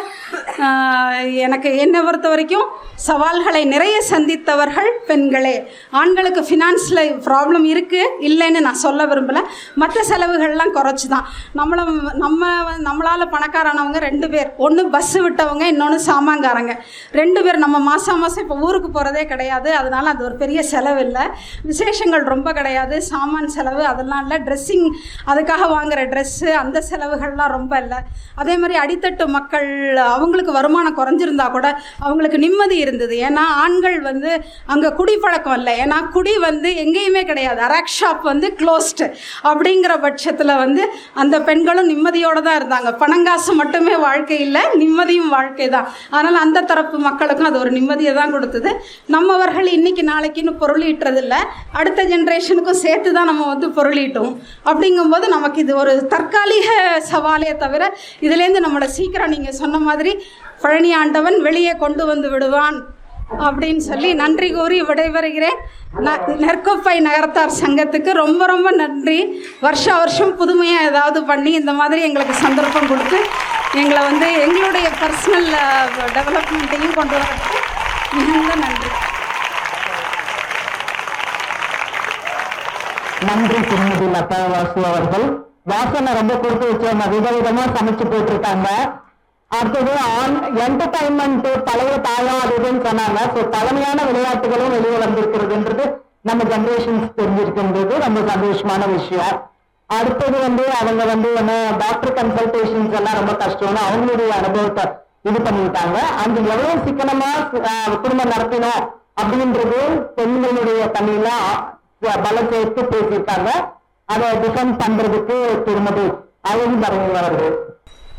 என்னை பொறுத்த வரைக்கும் சவால்களை நிறைய சந்தித்தவர்கள் பெண்களே. ஆண்களுக்கு ஃபினான்ஸில் ப்ராப்ளம் இருக்குது இல்லைன்னு நான் சொல்ல விரும்பலை. மற்ற செலவுகள்லாம் குறைச்சி தான் நம்மளால் பணக்காரானவங்க 2 பேர். ஒன்று பஸ்ஸு விட்டவங்க, இன்னொன்று சாமான்காரங்க. 2 பேர் நம்ம மாதம் இப்போ ஊருக்கு போகிறதே கிடையாது. அதனால் அது ஒரு பெரிய செலவு இல்லை. விசேஷங்கள் ரொம்ப கிடையாது. சாமான் செலவு அதெல்லாம் இல்லை. ட்ரெஸ்ஸிங் அதுக்காக வாங்குகிற ட்ரெஸ்ஸு அந்த செலவுகள்லாம் ரொம்ப இல்லை. அதே மாதிரி அடித்தட்டு மக்கள் அவங்களுக்கு வருமானம் குறைஞ்சிருந்தா கூட அவங்களுக்கு நிம்மதி இருந்தது. ஏன்னா ஆண்கள் வந்து அங்கே குடிப்பழக்கம் இல்லை. ஏன்னா குடி வந்து எங்கேயுமே கிடையாது. அரக் ஷாப் வந்து க்ளோஸ்டு. அப்படிங்கிற பட்சத்தில் வந்து அந்த பெண்களும் நிம்மதியோடு தான் இருந்தாங்க. பணங்காசு மட்டுமே வாழ்க்கை இல்லை, நிம்மதியும் வாழ்க்கை தான். அதனால் அந்த தரப்பு மக்களுக்கும் அது ஒரு நிம்மதியை தான் கொடுத்தது. நம்மவர்கள் இன்றைக்கி நாளைக்குன்னு பொருளீட்டுறதில்லை, அடுத்த ஜென்ரேஷனுக்கும் சேர்த்து தான் நம்ம வந்து பொருளீட்டும். அப்படிங்கும்போது நமக்கு இது ஒரு தற்காலிக சவாலே தவிர இதுலேருந்து நம்மளை சீக்கிரம் நீங்கள் சொன்ன மாதிரி பழனி ஆண்டவன் வெளியே கொண்டு வந்து விடுவான் அப்படின்னு சொல்லி நன்றி கூறி விடைபெறுகிறேன். நெற்குப்பை நகரத்தார் சங்கத்துக்கு ரொம்ப ரொம்ப நன்றி. வருஷம் புதுமையாக ஏதாவது பண்ணி இந்த மாதிரி எங்களுக்கு சந்தர்ப்பம் கொடுத்து எங்களை வந்து எங்களுடைய பர்சனல் டெவலப்மெண்ட்டையும் கொண்டு வரதுக்கு மிகுந்த நன்றி. நன்றி திருமதி லதா வாசு அவர்கள். வாசனை ரொம்ப கொடுத்து வச்சவங்க விதவிதமா சமைச்சு போட்டிருக்காங்க. அடுத்தது என்டர்டைன்மெண்ட் பழைய தாயம் அதுன்னு சொன்னாங்க. ஸோ பழமையான விளையாட்டுகளும் வெளியே வந்திருக்கிறதுன்றது நம்ம ஜென்ரேஷன்ஸ் தெரிஞ்சிருக்கின்றது ரொம்ப சந்தோஷமான விஷயம். அடுத்தது வந்து அவங்க வந்து டாக்டர் கன்சல்டேஷன்ஸ் எல்லாம் ரொம்ப கஷ்டம்னு அவங்களுடைய அனுபவத்தை இது பண்ணிட்டாங்க. அந்த எவ்வளவு சிக்கனமா குடும்பம் நடத்தணும் அப்படின்றது பெண்களுடைய தண்ணியில பல சேர்த்து பேசியிருக்காங்க. அதை டிஃபெண்ட் பண்றதுக்கு திருமதி அழகுபரணி அவர்கள்.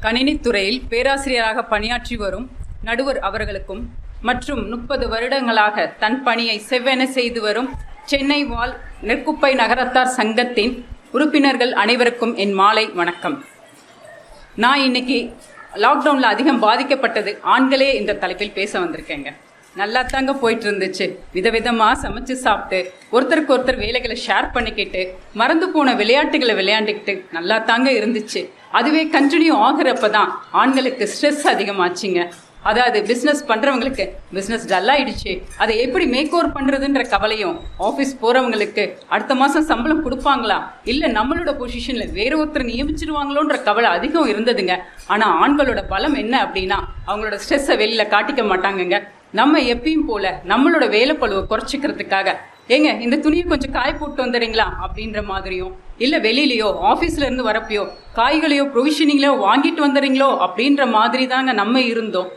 கணினித்துறையில் பேராசிரியராக பணியாற்றி வரும் நடுவர் அவர்களுக்கும் மற்றும் 30 வருடங்களாக தன் பணியை செவ்வென செய்து வரும் சென்னை வாழ் நெற்குப்பை நகரத்தார் சங்கத்தின் உறுப்பினர்கள் அனைவருக்கும் என் மாலை வணக்கம். நான் இன்னைக்கு லாக்டவுனில் அதிகம் பாதிக்கப்பட்டது ஆண்களே என்ற தலைப்பில் பேச வந்திருக்கேங்க. நல்லா தாங்க போயிட்டு இருந்துச்சு. விதவிதமாக சமைச்சு சாப்பிட்டு ஒருத்தருக்கு ஒருத்தர் வேலைகளை ஷேர் பண்ணிக்கிட்டு மறந்து போன விளையாட்டுகளை விளையாண்டுக்கிட்டு நல்லா தாங்க இருந்துச்சு. அதுவே கண்டினியூ ஆகிறப்ப தான் ஆண்களுக்கு ஸ்ட்ரெஸ் அதிகமாச்சுங்க. அதாவது பிஸ்னஸ் பண்ணுறவங்களுக்கு பிஸ்னஸ் டல்லாயிடுச்சு, அதை எப்படி மேக் ஓவர் பண்ணுறதுன்ற கவலையும், ஆஃபீஸ் போகிறவங்களுக்கு அடுத்த மாதம் சம்பளம் கொடுப்பாங்களா இல்லை நம்மளோட பொசிஷனில் வேற ஒருத்தர் நியமிச்சிருவாங்களோன்ற கவலை அதிகம் இருந்ததுங்க. ஆனால் ஆண்களோட பலம் என்ன அப்படின்னா அவங்களோட ஸ்ட்ரெஸ்ஸை வெளியில் காட்டிக்க மாட்டாங்கங்க. நம்ம எப்பயும் போல நம்மளோட வேலை பழுவை குறைச்சிக்கிறதுக்காக ஏங்க இந்த துணியை கொஞ்சம் காய போட்டு வந்துடுறீங்களா அப்படின்ற மாதிரியும், இல்லை வெளியிலையோ ஆஃபீஸ்ல இருந்து வரப்பையோ காய்களையோ ப்ரொவிஷனிங்லையோ வாங்கிட்டு வந்துடுறீங்களோ அப்படின்ற மாதிரி தாங்க நம்ம இருந்தோம்.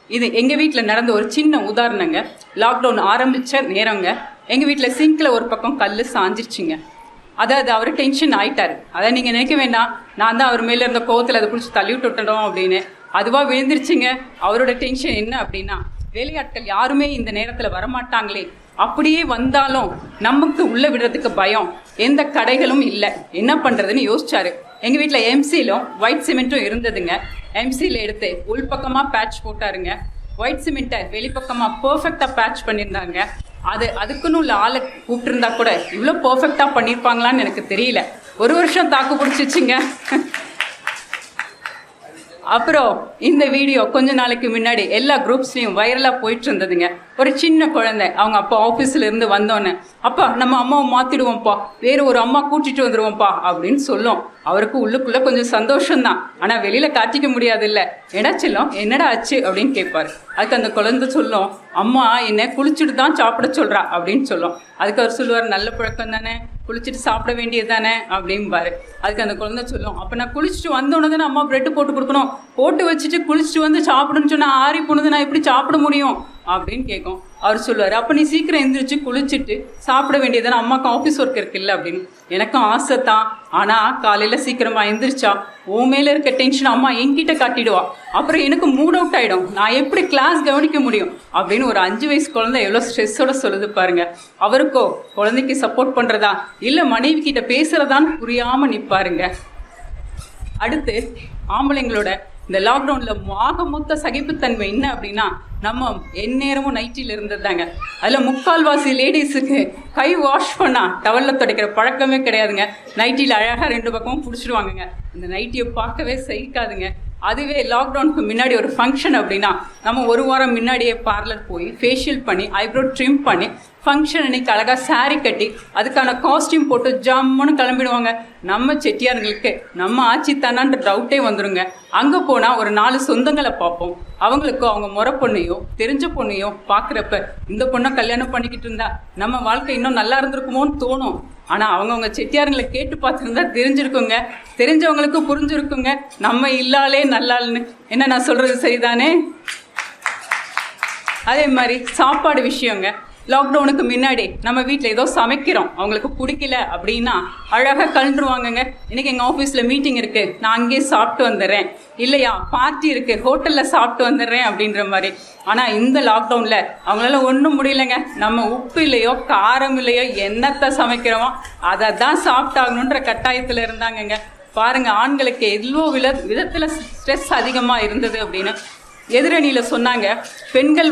இது எங்கள் வீட்டில் நடந்த ஒரு சின்ன உதாரணங்க. லாக்டவுன் ஆரம்பித்த நேரங்க எங்கள் வீட்டில் சிங்கில் ஒரு பக்கம் கல் சாஞ்சிருச்சுங்க. அதாவது அவர் டென்ஷன் ஆயிட்டாரு. அதை நீங்கள் நினைக்க வேண்டாம் நான் தான் அவர் மேலே இருந்த கோவத்தில் அதை பிடிச்சி தள்ளி விட்டுட்டோம் அப்படின்னு. அதுவாக விழுந்துருச்சுங்க. அவரோட டென்ஷன் என்ன அப்படின்னா வேலையாட்கள் யாருமே இந்த நேரத்தில் வரமாட்டாங்களே, அப்படியே வந்தாலும் நமக்கு உள்ளே விடுறதுக்கு பயம், எந்த கடைகளும் இல்லை, என்ன பண்ணுறதுன்னு யோசிச்சாரு. எங்கள் வீட்டில் எம்சிலும் ஒயிட் சிமெண்ட்டும் இருந்ததுங்க. எம்சியில் எடுத்து உள்பக்கமாக பேட்ச் போட்டாருங்க. ஒயிட் சிமெண்ட்டை வெளிப்பக்கமாக பர்ஃபெக்டாக பேட்ச் பண்ணியிருந்தாங்க. அதுக்குன்னு உள்ள ஆளை கூப்பிட்டுருந்தா கூட இவ்வளோ பர்ஃபெக்டாக பண்ணியிருப்பாங்களான்னு எனக்கு தெரியல. 1 வருஷம் தாக்கு பிடிச்சிச்சுங்க. அப்புறம் இந்த வீடியோ கொஞ்ச நாளைக்கு முன்னாடி எல்லா குரூப்ஸ்லையும் வைரலாக போயிட்டு இருந்ததுங்க. ஒரு சின்ன குழந்தை அவங்க அப்பா ஆஃபீஸில் இருந்து வந்தோன்னே, அப்பா நம்ம அம்மாவை மாற்றிடுவோம்ப்பா, வேறு ஒரு அம்மா கூட்டிகிட்டு வந்துடுவோம்ப்பா அப்படின்னு சொல்லும். அவருக்கு உள்ளுக்குள்ளே கொஞ்சம் சந்தோஷம்தான், ஆனால் வெளியில் காட்டிக்க முடியாது இல்லை. என்னடா செல்லம், என்னடா ஆச்சு அப்படின்னு கேட்பாரு. அதுக்கு அந்த குழந்தை சொல்லும், அம்மா என்னை குளிச்சுட்டு தான் சாப்பிட சொல்கிறா அப்படின்னு சொல்லும். அதுக்கு அவர் சொல்லுவார், நல்ல பழக்கம் தானே, குளிச்சுட்டு சாப்பிட வேண்டியது தானே அப்படிம்பாரு. அதுக்கு அந்த குழந்தை சொல்லும், அப்போ நான் குளிச்சுட்டு வந்தோன்னு தானே அம்மா ப்ரெட்டு போட்டு கொடுக்கணும், போட்டு வச்சுட்டு குளிச்சுட்டு வந்து சாப்பிடுன்னு சொன்னால் ஆறி போனது நான் எப்படி சாப்பிட முடியும் அப்படின்னு கேட்கும். அவர் சொல்லுவார், அப்போ நீ சீக்கிரம் எந்திரிச்சு குளிச்சுட்டு சாப்பிட வேண்டியதானே, அம்மாவுக்கு ஆஃபீஸ் ஒர்க் இருக்குல்ல அப்படின்னு. எனக்கும் ஆசை தான், ஆனால் காலையில் சீக்கிரமாக எந்திரிச்சா உன் மேலே இருக்க டென்ஷன் அம்மா என்கிட்ட காட்டிடுவா, அப்புறம் எனக்கு மூட் அவுட் ஆகிடும், நான் எப்படி கிளாஸ் கவனிக்க முடியும் அப்படின்னு ஒரு 5 வயசு குழந்தை எவ்வளோ ஸ்ட்ரெஸ்ஸோட சொல்லுது பாருங்க. அவருக்கோ குழந்தைக்கு சப்போர்ட் பண்ணுறதா இல்லை மனைவி கிட்ட பேசுகிறதான்னு புரியாமல் நிற்பாருங்க. அடுத்து ஆம்பளைங்களோட இந்த லாக்டவுனில் மொத்த சகிப்புத்தன்மை என்ன அப்படின்னா, நம்ம எந்நேரமும் நைட்டியில் இருந்ததாங்க. அதில் 3/4 லேடிஸுக்கு கை வாஷ் பண்ணால் டவலில் துடைக்கிற பழக்கமே கிடையாதுங்க. நைட்டியில் அழகாக 2 பக்கமும் பிடிச்சிடுவாங்கங்க. இந்த நைட்டியை பார்க்கவே சகிக்காதுங்க. அதுவே லாக்டவுனுக்கு முன்னாடி ஒரு ஃபங்க்ஷன் அப்படின்னா நம்ம 1 வாரம் முன்னாடியே பார்லர் போய் ஃபேஷியல் பண்ணி ஐப்ரோ ட்ரிம் பண்ணி ஃபங்க்ஷன் அன்னைக்கு அழகாக சாரீ கட்டி அதுக்கான காஸ்டியூம் போட்டு ஜம்முன்னு கிளம்பிடுவாங்க. நம்ம செட்டியார்களுக்கு நம்ம ஆட்சி தானான்ற டவுட்டே வந்துடுங்க. அங்கே போனால் ஒரு 4 சொந்தங்களை பார்ப்போம். அவங்களுக்கும் அவங்க முறை பொண்ணையோ தெரிஞ்ச பொண்ணையோ பார்க்குறப்ப இந்த பொண்ணை கல்யாணம் பண்ணிக்கிட்டு இருந்தா நம்ம வாழ்க்கை இன்னும் நல்லா இருந்திருக்குமோன்னு தோணும். ஆனால் அவங்கவுங்க செட்டியாருங்களை கேட்டு பார்த்துருந்தா தெரிஞ்சிருக்குங்க, தெரிஞ்சவங்களுக்கு புரிஞ்சிருக்குங்க நம்ம இல்லாலே நல்லாள்னு. என்ன நான் சொல்கிறது சரிதானே? அதே மாதிரி சாப்பாடு விஷயங்க. லாக்டவுனுக்கு முன்னாடி நம்ம வீட்டில் ஏதோ சமைக்கிறோம், அவங்களுக்கு பிடிக்கல அப்படின்னா அழகாக கலந்துருவாங்கங்க. இன்றைக்கி எங்கள் ஆஃபீஸில் மீட்டிங் இருக்குது, நான் அங்கேயே சாப்பிட்டு வந்துடுறேன், இல்லையா பார்ட்டி இருக்குது ஹோட்டலில் சாப்பிட்டு வந்துடுறேன் அப்படின்ற மாதிரி. ஆனால் இந்த லாக்டவுனில் அவங்களால ஒன்றும் முடியலைங்க. நம்ம உப்பு இல்லையோ காரம் இல்லையோ என்னத்தை சமைக்கிறோமோ அதை தான் சாப்பிட்டாகணுன்ற கட்டாயத்தில் இருந்தாங்கங்க. பாருங்கள், ஆண்களுக்கு எவ்வளோ விதத்தில் ஸ்ட்ரெஸ் அதிகமாக இருந்தது அப்படின்னு. எதிரணியில் சொன்னாங்க, பெண்கள்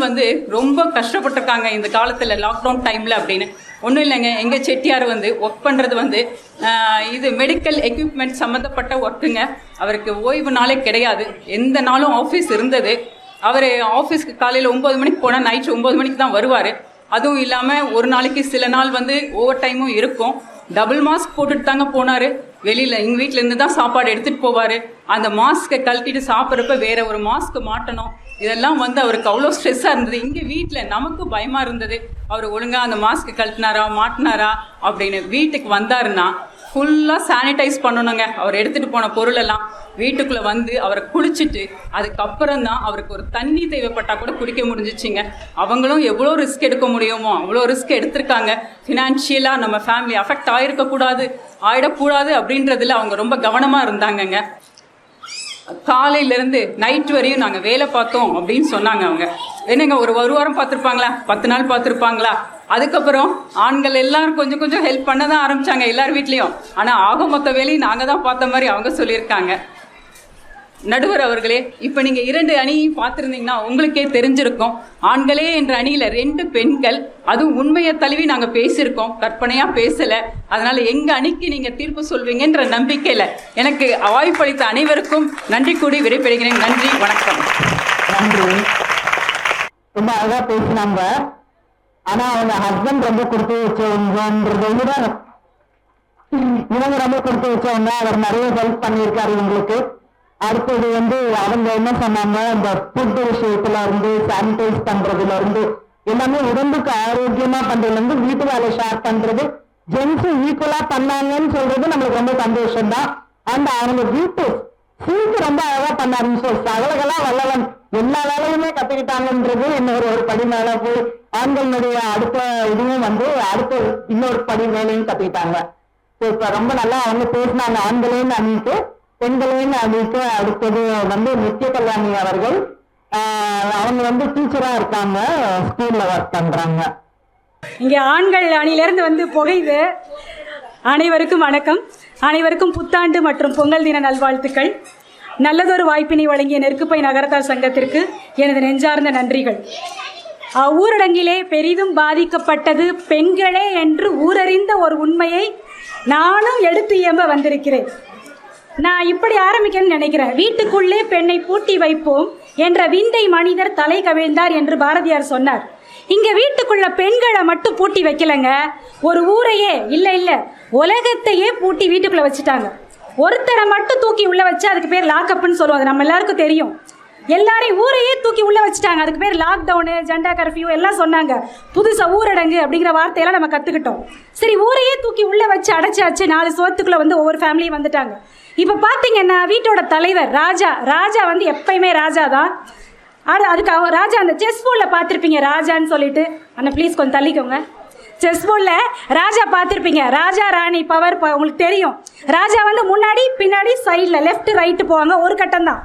ரொம்ப கஷ்டப்பட்டிருக்காங்க இந்த காலத்தில் லாக்டவுன் டைமில் அப்படின்னு. ஒன்றும் இல்லைங்க, எங்கள் செட்டியார் ஒர்க் பண்ணுறது இது மெடிக்கல் எக்யூப்மெண்ட் சம்மந்தப்பட்ட ஒர்க்குங்க. அவருக்கு ஓய்வு நாளே கிடையாது, எந்த நாளும் ஆஃபீஸ் இருந்தது. அவர் ஆஃபீஸ்க்கு காலையில் 9 மணிக்கு போனால் நைட்டு 9 மணிக்கு தான் வருவார். அதுவும் இல்லாமல் ஒரு நாளைக்கு சில நாள் ஓவர் டைமும் இருக்கும். டபுள் மாஸ்க் போட்டுட்டு தாங்க போனார். வெளியில் எங்கள் வீட்டிலேருந்து தான் சாப்பாடு எடுத்துகிட்டு போவார். அந்த மாஸ்க்கை கழட்டிட்டு சாப்பிட்றப்ப வேற ஒரு மாஸ்க்கு மாட்டணும். இதெல்லாம் அவருக்கு அவ்வளோ ஸ்ட்ரெஸ்ஸாக இருந்தது. இங்கே வீட்டில் நமக்கு பயமாக இருந்தது, அவர் ஒழுங்காக அந்த மாஸ்க்கு கழட்டினாரா மாட்டினாரா அப்படின்னு. வீட்டுக்கு வந்தாருன்னா ஃபுல்லாக சானிடைஸ் பண்ணணுங்க. அவர் எடுத்துகிட்டு போன பொருளெல்லாம் வீட்டுக்குள்ளே அவரை குளிச்சுட்டு அதுக்கப்புறம் தான் அவருக்கு ஒரு தண்ணி தேவைப்பட்டால் கூட குடிக்க முடிஞ்சிச்சிங்க. அவங்களும் எவ்வளோ ரிஸ்க் எடுக்க முடியுமோ அவ்வளோ ரிஸ்க் எடுத்திருக்காங்க. ஃபினான்ஷியலாக நம்ம ஃபேமிலி அஃபெக்ட் ஆகிடக்கூடாது அப்படின்றதுல அவங்க ரொம்ப கவனமாக இருந்தாங்கங்க. காலையிலேருந்து நைட் வரையும் நாங்கள் வேலை பார்த்தோம் அப்படின்னு சொன்னாங்க. அவங்க என்னங்க ஒரு வாரம் பார்த்துருப்பாங்களா, 10 நாள் பார்த்துருப்பாங்களா? அதுக்கப்புறம் ஆண்கள் எல்லாரும் கொஞ்சம் கொஞ்சம் ஹெல்ப் பண்ண தான் ஆரம்பித்தாங்க எல்லார் வீட்லேயும். ஆனால் ஆக மொத்த வேலையும் நாங்கள் தான் பார்த்த மாதிரி அவங்க சொல்லியிருக்காங்க. நடுவர் அவர்களே, இப்போ நீங்கள் 2 அணியையும் பார்த்துருந்தீங்கன்னா உங்களுக்கே தெரிஞ்சிருக்கும். ஆண்களே என்ற அணியில் 2 பெண்கள், அதுவும் உண்மையை தழுவி நாங்கள் பேசியிருக்கோம், கற்பனையாக பேசலை. அதனால் எங்கள் அணிக்கு நீங்கள் தீர்ப்பு சொல்வீங்கன்ற நம்பிக்கையில் எனக்கு வாய்ப்பளித்த அனைவருக்கும் நன்றி கூடி விடைபெறுகிறேன். நன்றி, வணக்கம். நன்றி. ரொம்ப அழகாக பேசினாங்க. ஆனால் அவங்க ஹஸ்பண்ட் ரொம்ப கொடுத்து வச்சவங்கன்றதை விட இவங்க ரொம்ப கொடுத்து வச்சவங்க. அவர் நிறைய ஹெல்ப் பண்ணியிருக்காரு இவங்களுக்கு. அடுத்தது அவங்க என்ன சொன்னாங்க, இந்த ஃபுட் விஷயத்துல இருந்து சானிடைஸ் பண்றதுல இருந்து எல்லாமே உடம்புக்கு ஆரோக்கியமா பண்றதுல இருந்து வீட்டு வேலை ஷேர் பண்றது ஜென்ஸ் ஈக்குவலா பண்ணாங்கன்னு சொல்றது நம்மளுக்கு ரொம்ப சந்தோஷம் தான். அந்த அவங்க வீட்டு சீக்கு ரொம்ப அழகா பண்ணாருன்னு சொல்லி சகலகெல்லாம் வல்லவன் எல்லா வேலையுமே கத்துக்கிட்டாங்கன்றது இன்னொரு படி மேல போய் ஆண்களுடைய அடுத்த இதுவும் அடுத்த இன்னொரு படி மேலையும் கத்துக்கிட்டாங்க. இப்ப ரொம்ப நல்லா அவங்க பேசினாங்க. ஆண்களையும் அணிக்கு பெண்களையும் அணிக்கு. அடுத்தது நித்ய கல்யாணி அவர்கள், அவங்க டீச்சரா இருக்காங்க, ஸ்கூல்ல ஒர்க் பண்றாங்க. இங்கே ஆண்கள் அணியிலிருந்து புகையுது. அனைவருக்கும் வணக்கம். அனைவருக்கும் புத்தாண்டு மற்றும் பொங்கல் தின நல்வாழ்த்துக்கள். நல்லதொரு வாய்ப்பினை வழங்கிய நெருக்குப்பை நகரத்தார் சங்கத்திற்கு எனது நெஞ்சார்ந்த நன்றிகள். ஊரடங்கிலே பெரிதும் பாதிக்கப்பட்டது பெண்களே என்று ஊரறிந்த ஒரு உண்மையை நானும் எடுத்து இயம்ப வந்திருக்கிறேன். நான் இப்படி ஆரம்பிக்கணும்னு நினைக்கிறேன். வீட்டுக்குள்ளே பெண்ணை பூட்டி வைப்போம் என்ற விந்தை மனிதர் தலை கவிழ்ந்தார் என்று பாரதியார் சொன்னார். இங்க வீட்டுக்குள்ள பெண்களை மட்டும் பூட்டி வைக்கலங்க, ஒரு ஊரையே இல்ல உலகத்தையே பூட்டி வீட்டுக்குள்ள வச்சுட்டாங்க. ஒருத்தரை மட்டும் தூக்கி உள்ள வச்சு அதுக்கு பேர் லாக்அப்னு சொல்லுவாங்க, நம்ம எல்லாருக்கும் தெரியும். எல்லாரையும் ஊரையே தூக்கி உள்ள வச்சுட்டாங்க, அதுக்கு பேர் லாக்டவுனு, ஜெண்டா கர்ஃபியூ எல்லாம் சொன்னாங்க. புதுசா ஊரடங்கு அப்படிங்கிற வார்த்தையெல்லாம் நம்ம கத்துக்கிட்டோம். சரி, ஊரையே தூக்கி உள்ள வச்சு அடைச்சாச்சு, 4 சுவத்துக்குள்ள வந்து ஒவ்வொரு ஃபேமிலியும் வந்துட்டாங்க. இப்ப பாத்தீங்கன்னா வீட்டோட தலைவர் ராஜா வந்து எப்பயுமே ராஜா தான். அதுக்கு ராஜா அந்த செஸ் போர்டில் பார்த்துருப்பீங்க ராஜான்னு சொல்லிட்டு. அண்ணா ப்ளீஸ் கொஞ்சம் தள்ளிக்கோங்க. செஸ் போர்டில் ராஜா பார்த்துருப்பீங்க, ராஜா ராணி பவர் உங்களுக்கு தெரியும். ராஜா வந்து முன்னாடி பின்னாடி சைடில் லெஃப்ட் ரைட்டு போவாங்க, ஒரு கட்டம் தான்.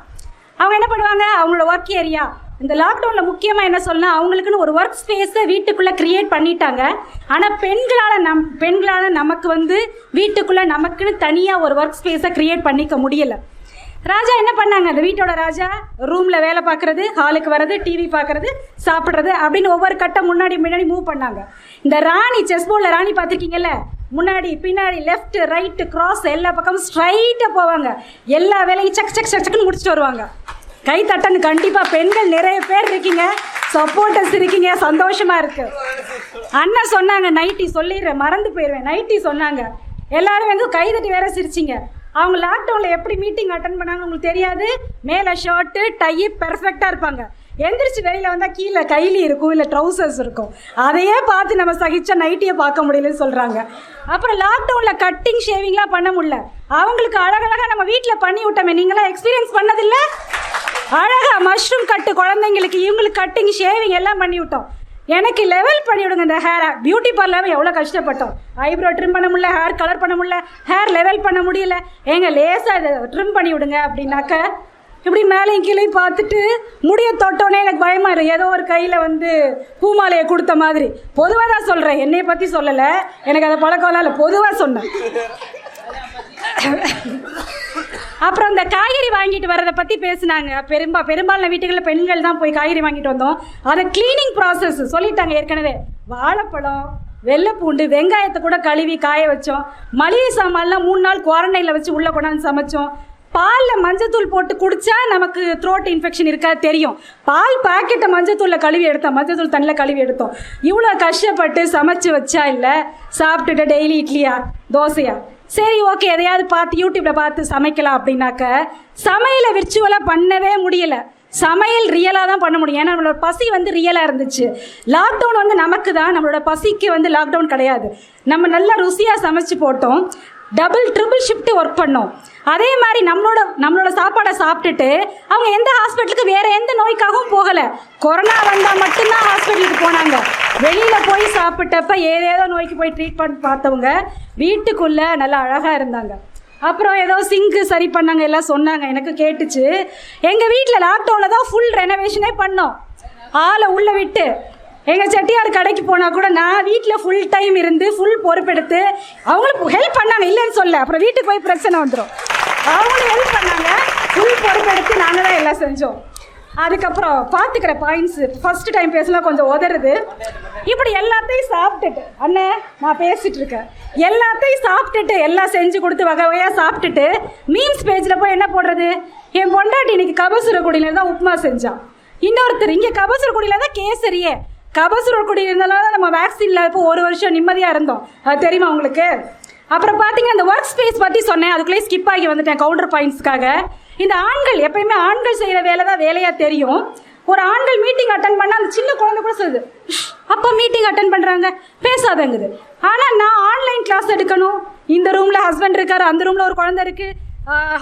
அவங்க என்ன பண்ணுவாங்க, அவங்களோட ஒர்க் ஏரியா இந்த லாக்டவுனில் முக்கியமாக என்ன சொல்லலாம், அவங்களுக்குன்னு ஒரு ஒர்க் ஸ்பேஸை வீட்டுக்குள்ளே க்ரியேட் பண்ணிட்டாங்க. ஆனால் பெண்களால் நமக்கு வந்து வீட்டுக்குள்ளே நமக்குன்னு தனியாக ஒரு ஒர்க் ஸ்பேஸை க்ரியேட் பண்ணிக்க முடியலை. ராஜா என்ன பண்ணாங்க, அந்த வீட்டோட ராஜா ரூமில் வேலை பார்க்குறது, ஹாலுக்கு வர்றது, டிவி பார்க்குறது, சாப்பிட்றது அப்படின்னு ஒவ்வொரு கட்டம் முன்னாடி மூவ் பண்ணாங்க. இந்த ராணி செஸ் போர்டில் ராணி பார்த்துருக்கீங்கல்ல, முன்னாடி பின்னாடி லெஃப்ட் ரைட்டு கிராஸ் எல்லா பக்கமும் ஸ்ட்ரைட்டாக போவாங்க. எல்லா வேலையும் சக்குன்னு முடிச்சுட்டு வருவாங்க. கை தட்டன்னு கண்டிப்பாக பெண்கள் நிறைய பேர் இருக்கீங்க, சப்போர்ட்டர்ஸ் இருக்கீங்க, சந்தோஷமா இருக்கு. அண்ணன் சொன்னாங்க நைட்டி, சொல்லிடுறேன் மறந்து போயிடுவேன், நைட்டி சொன்னாங்க. எல்லாரும் வந்து கை தட்டி வேற சிரிச்சிங்க. அவங்க லாக்டவுனில் எப்படி மீட்டிங் அட்டன் பண்ணாங்க உங்களுக்கு தெரியாது. மேலே ஷர்ட்டு டை பெர்ஃபெக்டாக இருப்பாங்க. எந்திரிச்சு வெளியில் வந்தால் கீழே கைலி இருக்கும், இல்லை ட்ரௌசர்ஸ் இருக்கும். அதையே பார்த்து நம்ம சகிச்சா நைட்டியை பார்க்க முடியலன்னு சொல்கிறாங்க. அப்புறம் லாக்டவுனில் கட்டிங் ஷேவிங்லாம் பண்ண முடியல. அவங்களுக்கு அழகழகாக நம்ம வீட்டில் பண்ணி விட்டோமே, நீங்களாம் எக்ஸ்பீரியன்ஸ் பண்ணதில்லை? அழகாக மஷ்ரூம் கட்டு குழந்தைங்களுக்கு, இவங்களுக்கு கட்டிங் ஷேவிங் எல்லாம் பண்ணி விட்டோம். எனக்கு லெவல் பண்ணி விடுங்க இந்த ஹேரை. பியூட்டி பார்லர் எவ்வளோ கஷ்டப்பட்டோம். ஐப்ரோ ட்ரிம் பண்ண முடியல, ஹேர் கலர் பண்ண முடியல, ஹேர் லெவல் பண்ண முடியல. ஏங்க லேசாக இதை ட்ரிம் பண்ணி விடுங்க அப்படின்னாக்க இப்படி மேலேயும் கீழேயும் பார்த்துட்டு முடிய தொட்டோன்னே எனக்கு பயமாக இருக்கு, ஏதோ ஒரு கையில் வந்து பூமாலையை கொடுத்த மாதிரி. பொதுவாக தான் சொல்கிறேன், என்னையை பற்றி சொல்லலை, எனக்கு அதை பழக்கம்லாம் இல்லை, பொதுவாக சொன்னேன். அப்புறம் இந்த காய்கறி வாங்கிட்டு வரதை பற்றி பேசினாங்க. பெரும்பாலான வீட்டுகளில் பெண்கள் தான் போய் காய்கறி வாங்கிட்டு வந்தோம். அதை கிளீனிங் ப்ராசஸ் சொல்லிட்டாங்க ஏற்கனவே. வாழைப்பழம், வெள்ளைப்பூண்டு, வெங்காயத்தை கூட கழுவி காய வச்சோம். மளிகை சாமான்லாம் 3 நாள் குவாரண்டைனில் வச்சு உள்ளே கொண்டாந்து சமைச்சோம். பாலில் மஞ்சத்தூள் போட்டு குடித்தா நமக்கு த்ரோட் இன்ஃபெக்ஷன் இருக்காது தெரியும். பால் பாக்கெட்டை மஞ்சத்தூளில் கழுவி எடுத்தோம், மஞ்சத்தூள் தண்ணியில் கழுவி எடுத்தோம். இவ்வளோ கஷ்டப்பட்டு சமைச்சு வச்சா இல்லை, சாப்பிட்டுட்டு டெய்லி இட்லியா தோசையா, சரி ஓகே எதையாவது பார்த்து யூடியூப்பில் பார்த்து சமைக்கலாம் அப்படின்னாக்க சமையலை விர்ச்சுவலாக பண்ணவே முடியலை. சமையல் ரியலாக தான் பண்ண முடியும். ஏன்னா நம்மளோட பசி வந்து ரியலாக இருந்துச்சு. லாக்டவுன் வந்து நமக்கு தான், நம்மளோட பசிக்கு வந்து லாக்டவுன் கிடையாது. நம்ம நல்லா ருசியாக சமைச்சு போட்டோம், ட்ரிபிள் ஷிஃப்ட் ஒர்க் பண்ணோம். அதே மாதிரி நம்மளோட சாப்பாடை சாப்பிட்டுட்டு அவங்க எந்த ஹாஸ்பிட்டலுக்கு வேற எந்த நோய்க்காகவும் போகலை. கொரோனா வந்தால் மட்டும்தான் ஹாஸ்பிட்டலுக்கு போனாங்க. வெளியில் போய் சாப்பிட்டப்ப ஏதேதோ நோய்க்கு போய் ட்ரீட்மெண்ட் பார்த்தவங்க வீட்டுக்குள்ளே நல்லா அழகாக இருந்தாங்க. அப்புறம் ஏதோ சிங்க்கு சரி பண்ணாங்க, எல்லாம் சொன்னாங்க, எனக்கு கேட்டுச்சு. எங்கள் வீட்டில் லாக்டவுனில் தான் ஃபுல் ரெனோவேஷனே பண்ணோம். ஆளை உள்ளே விட்டு எங்கள் செட்டியார் கடைக்கு போனால் கூட நான் வீட்டில் ஃபுல் டைம் இருந்து ஃபுல் பொறுப்பெடுத்து அவங்களுக்கு ஹெல்ப் பண்ணாங்க, இல்லைன்னு சொல்ல. அப்புறம் வீட்டுக்கு போய் பிரச்சனை வந்துடும். அவங்களும் ஹெல்ப் பண்ணாங்க, ஃபுல் பொறுப்பெடுத்து நாங்கள் தான் எல்லாம் செஞ்சோம். அதுக்கப்புறம் பார்த்துக்கிற பாயிண்ட்ஸ் ஃபர்ஸ்ட் டைம் பேசலாம் கொஞ்சம் உதறுது. இப்படி எல்லாத்தையும் சாப்பிட்டுட்டு, அண்ணே நான் பேசிட்டு இருக்கேன், எல்லாத்தையும் சாப்பிட்டுட்டு எல்லாம் செஞ்சு கொடுத்து வகை வகையாக சாப்பிட்டுட்டு மீம்ஸ் பேஜில் போய் என்ன போடுறது, என் பொண்டாட்டி இன்னைக்கு கபசுரக்குடியில் தான் உப்புமா செஞ்சான், இன்னொருத்தர் இங்கே கபசுரக்குடியில் தான் கேசரியே. கபசுரக்குடி இருந்தாலும் நம்ம வேக்சினில் இப்போ 1 வருஷம் நிம்மதியாக இருந்தோம், அது தெரியுமா உங்களுக்கு? அப்புறம் பார்த்தீங்கன்னா இந்த ஒர்க் ஸ்பேஸ் பற்றி சொன்னேன், அதுக்குள்ளேயே ஸ்கிப் ஆகி வந்துட்டேன் கவுண்டர் பாயிண்ட்ஸ்க்காக. இந்த ஆண்கள் எப்பயுமே ஆண்கள் செய்கிற வேலை தான் வேலையாக தெரியும். ஒரு ஆண்கள் மீட்டிங் அட்டன் பண்ணால் அந்த சின்ன குழந்தை கூட சொல்லுது, அப்போ மீட்டிங் அட்டன் பண்ணுறாங்க பேசாதங்குது. ஆனால் நான் ஆன்லைன் கிளாஸ் எடுக்கணும், இந்த ரூமில் ஹஸ்பண்ட் இருக்காரு, அந்த ரூமில் ஒரு குழந்தை இருக்குது,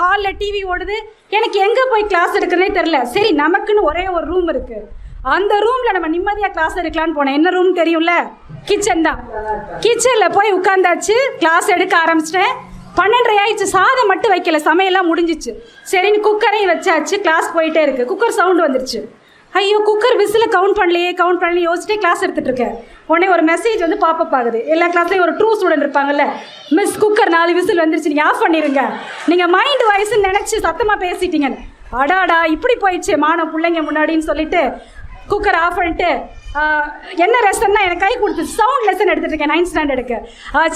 ஹாலில் டிவி ஓடுது, எனக்கு எங்கே போய் கிளாஸ் எடுக்கிறதே தெரில. சரி நமக்குன்னு ஒரே ஒரு ரூம் இருக்குது, அந்த ரூமில் நம்ம நிம்மதியாக கிளாஸ் எடுக்கலான்னு போனேன். என்ன ரூம் தெரியும்ல, கிச்சன் தான். கிச்சனில் போய் உட்காந்தாச்சு, கிளாஸ் எடுக்க ஆரம்பிச்சிட்டேன். 12:30 ஆயிடுச்சு, சாதம் மட்டும் வைக்கல, சமையல்லாம் முடிஞ்சிச்சு. சரின்னு குக்கரையும் வச்சாச்சு, கிளாஸ் போயிட்டே இருக்கு. குக்கர் சவுண்டு வந்துருச்சு. ஐயோ குக்கர் விசில கவுண்ட் பண்ணலையே யோசிச்சுட்டே கிளாஸ் எடுத்துட்டு இருக்கேன். உடனே ஒரு மெசேஜ் வந்து பாப்பப் ஆகுது. எல்லா கிளாஸ்லையும் ஒரு ட்ரூ ஸ்டூடெண்ட் இருப்பாங்கல்ல, மிஸ் குக்கர் 4 விசில் வந்துருச்சு, நீங்கள் ஆஃப் பண்ணிடுங்க, நீங்கள் மைண்ட் வாய்ஸ்ன்னு நினச்சி சத்தமாக பேசிட்டீங்கன்னு. அடாடா இப்படி போயிடுச்சு மானம் பிள்ளைங்க முன்னாடின்னு சொல்லிட்டு குக்கர் ஆஃப் பண்ணிட்டு என்ன லெசன்னா எனக்கு கை கொடுத்துச்சு. சவுண்ட் லெசன் எடுத்துட்டு இருக்கேன் 9th ஸ்டாண்டர்டுக்கு.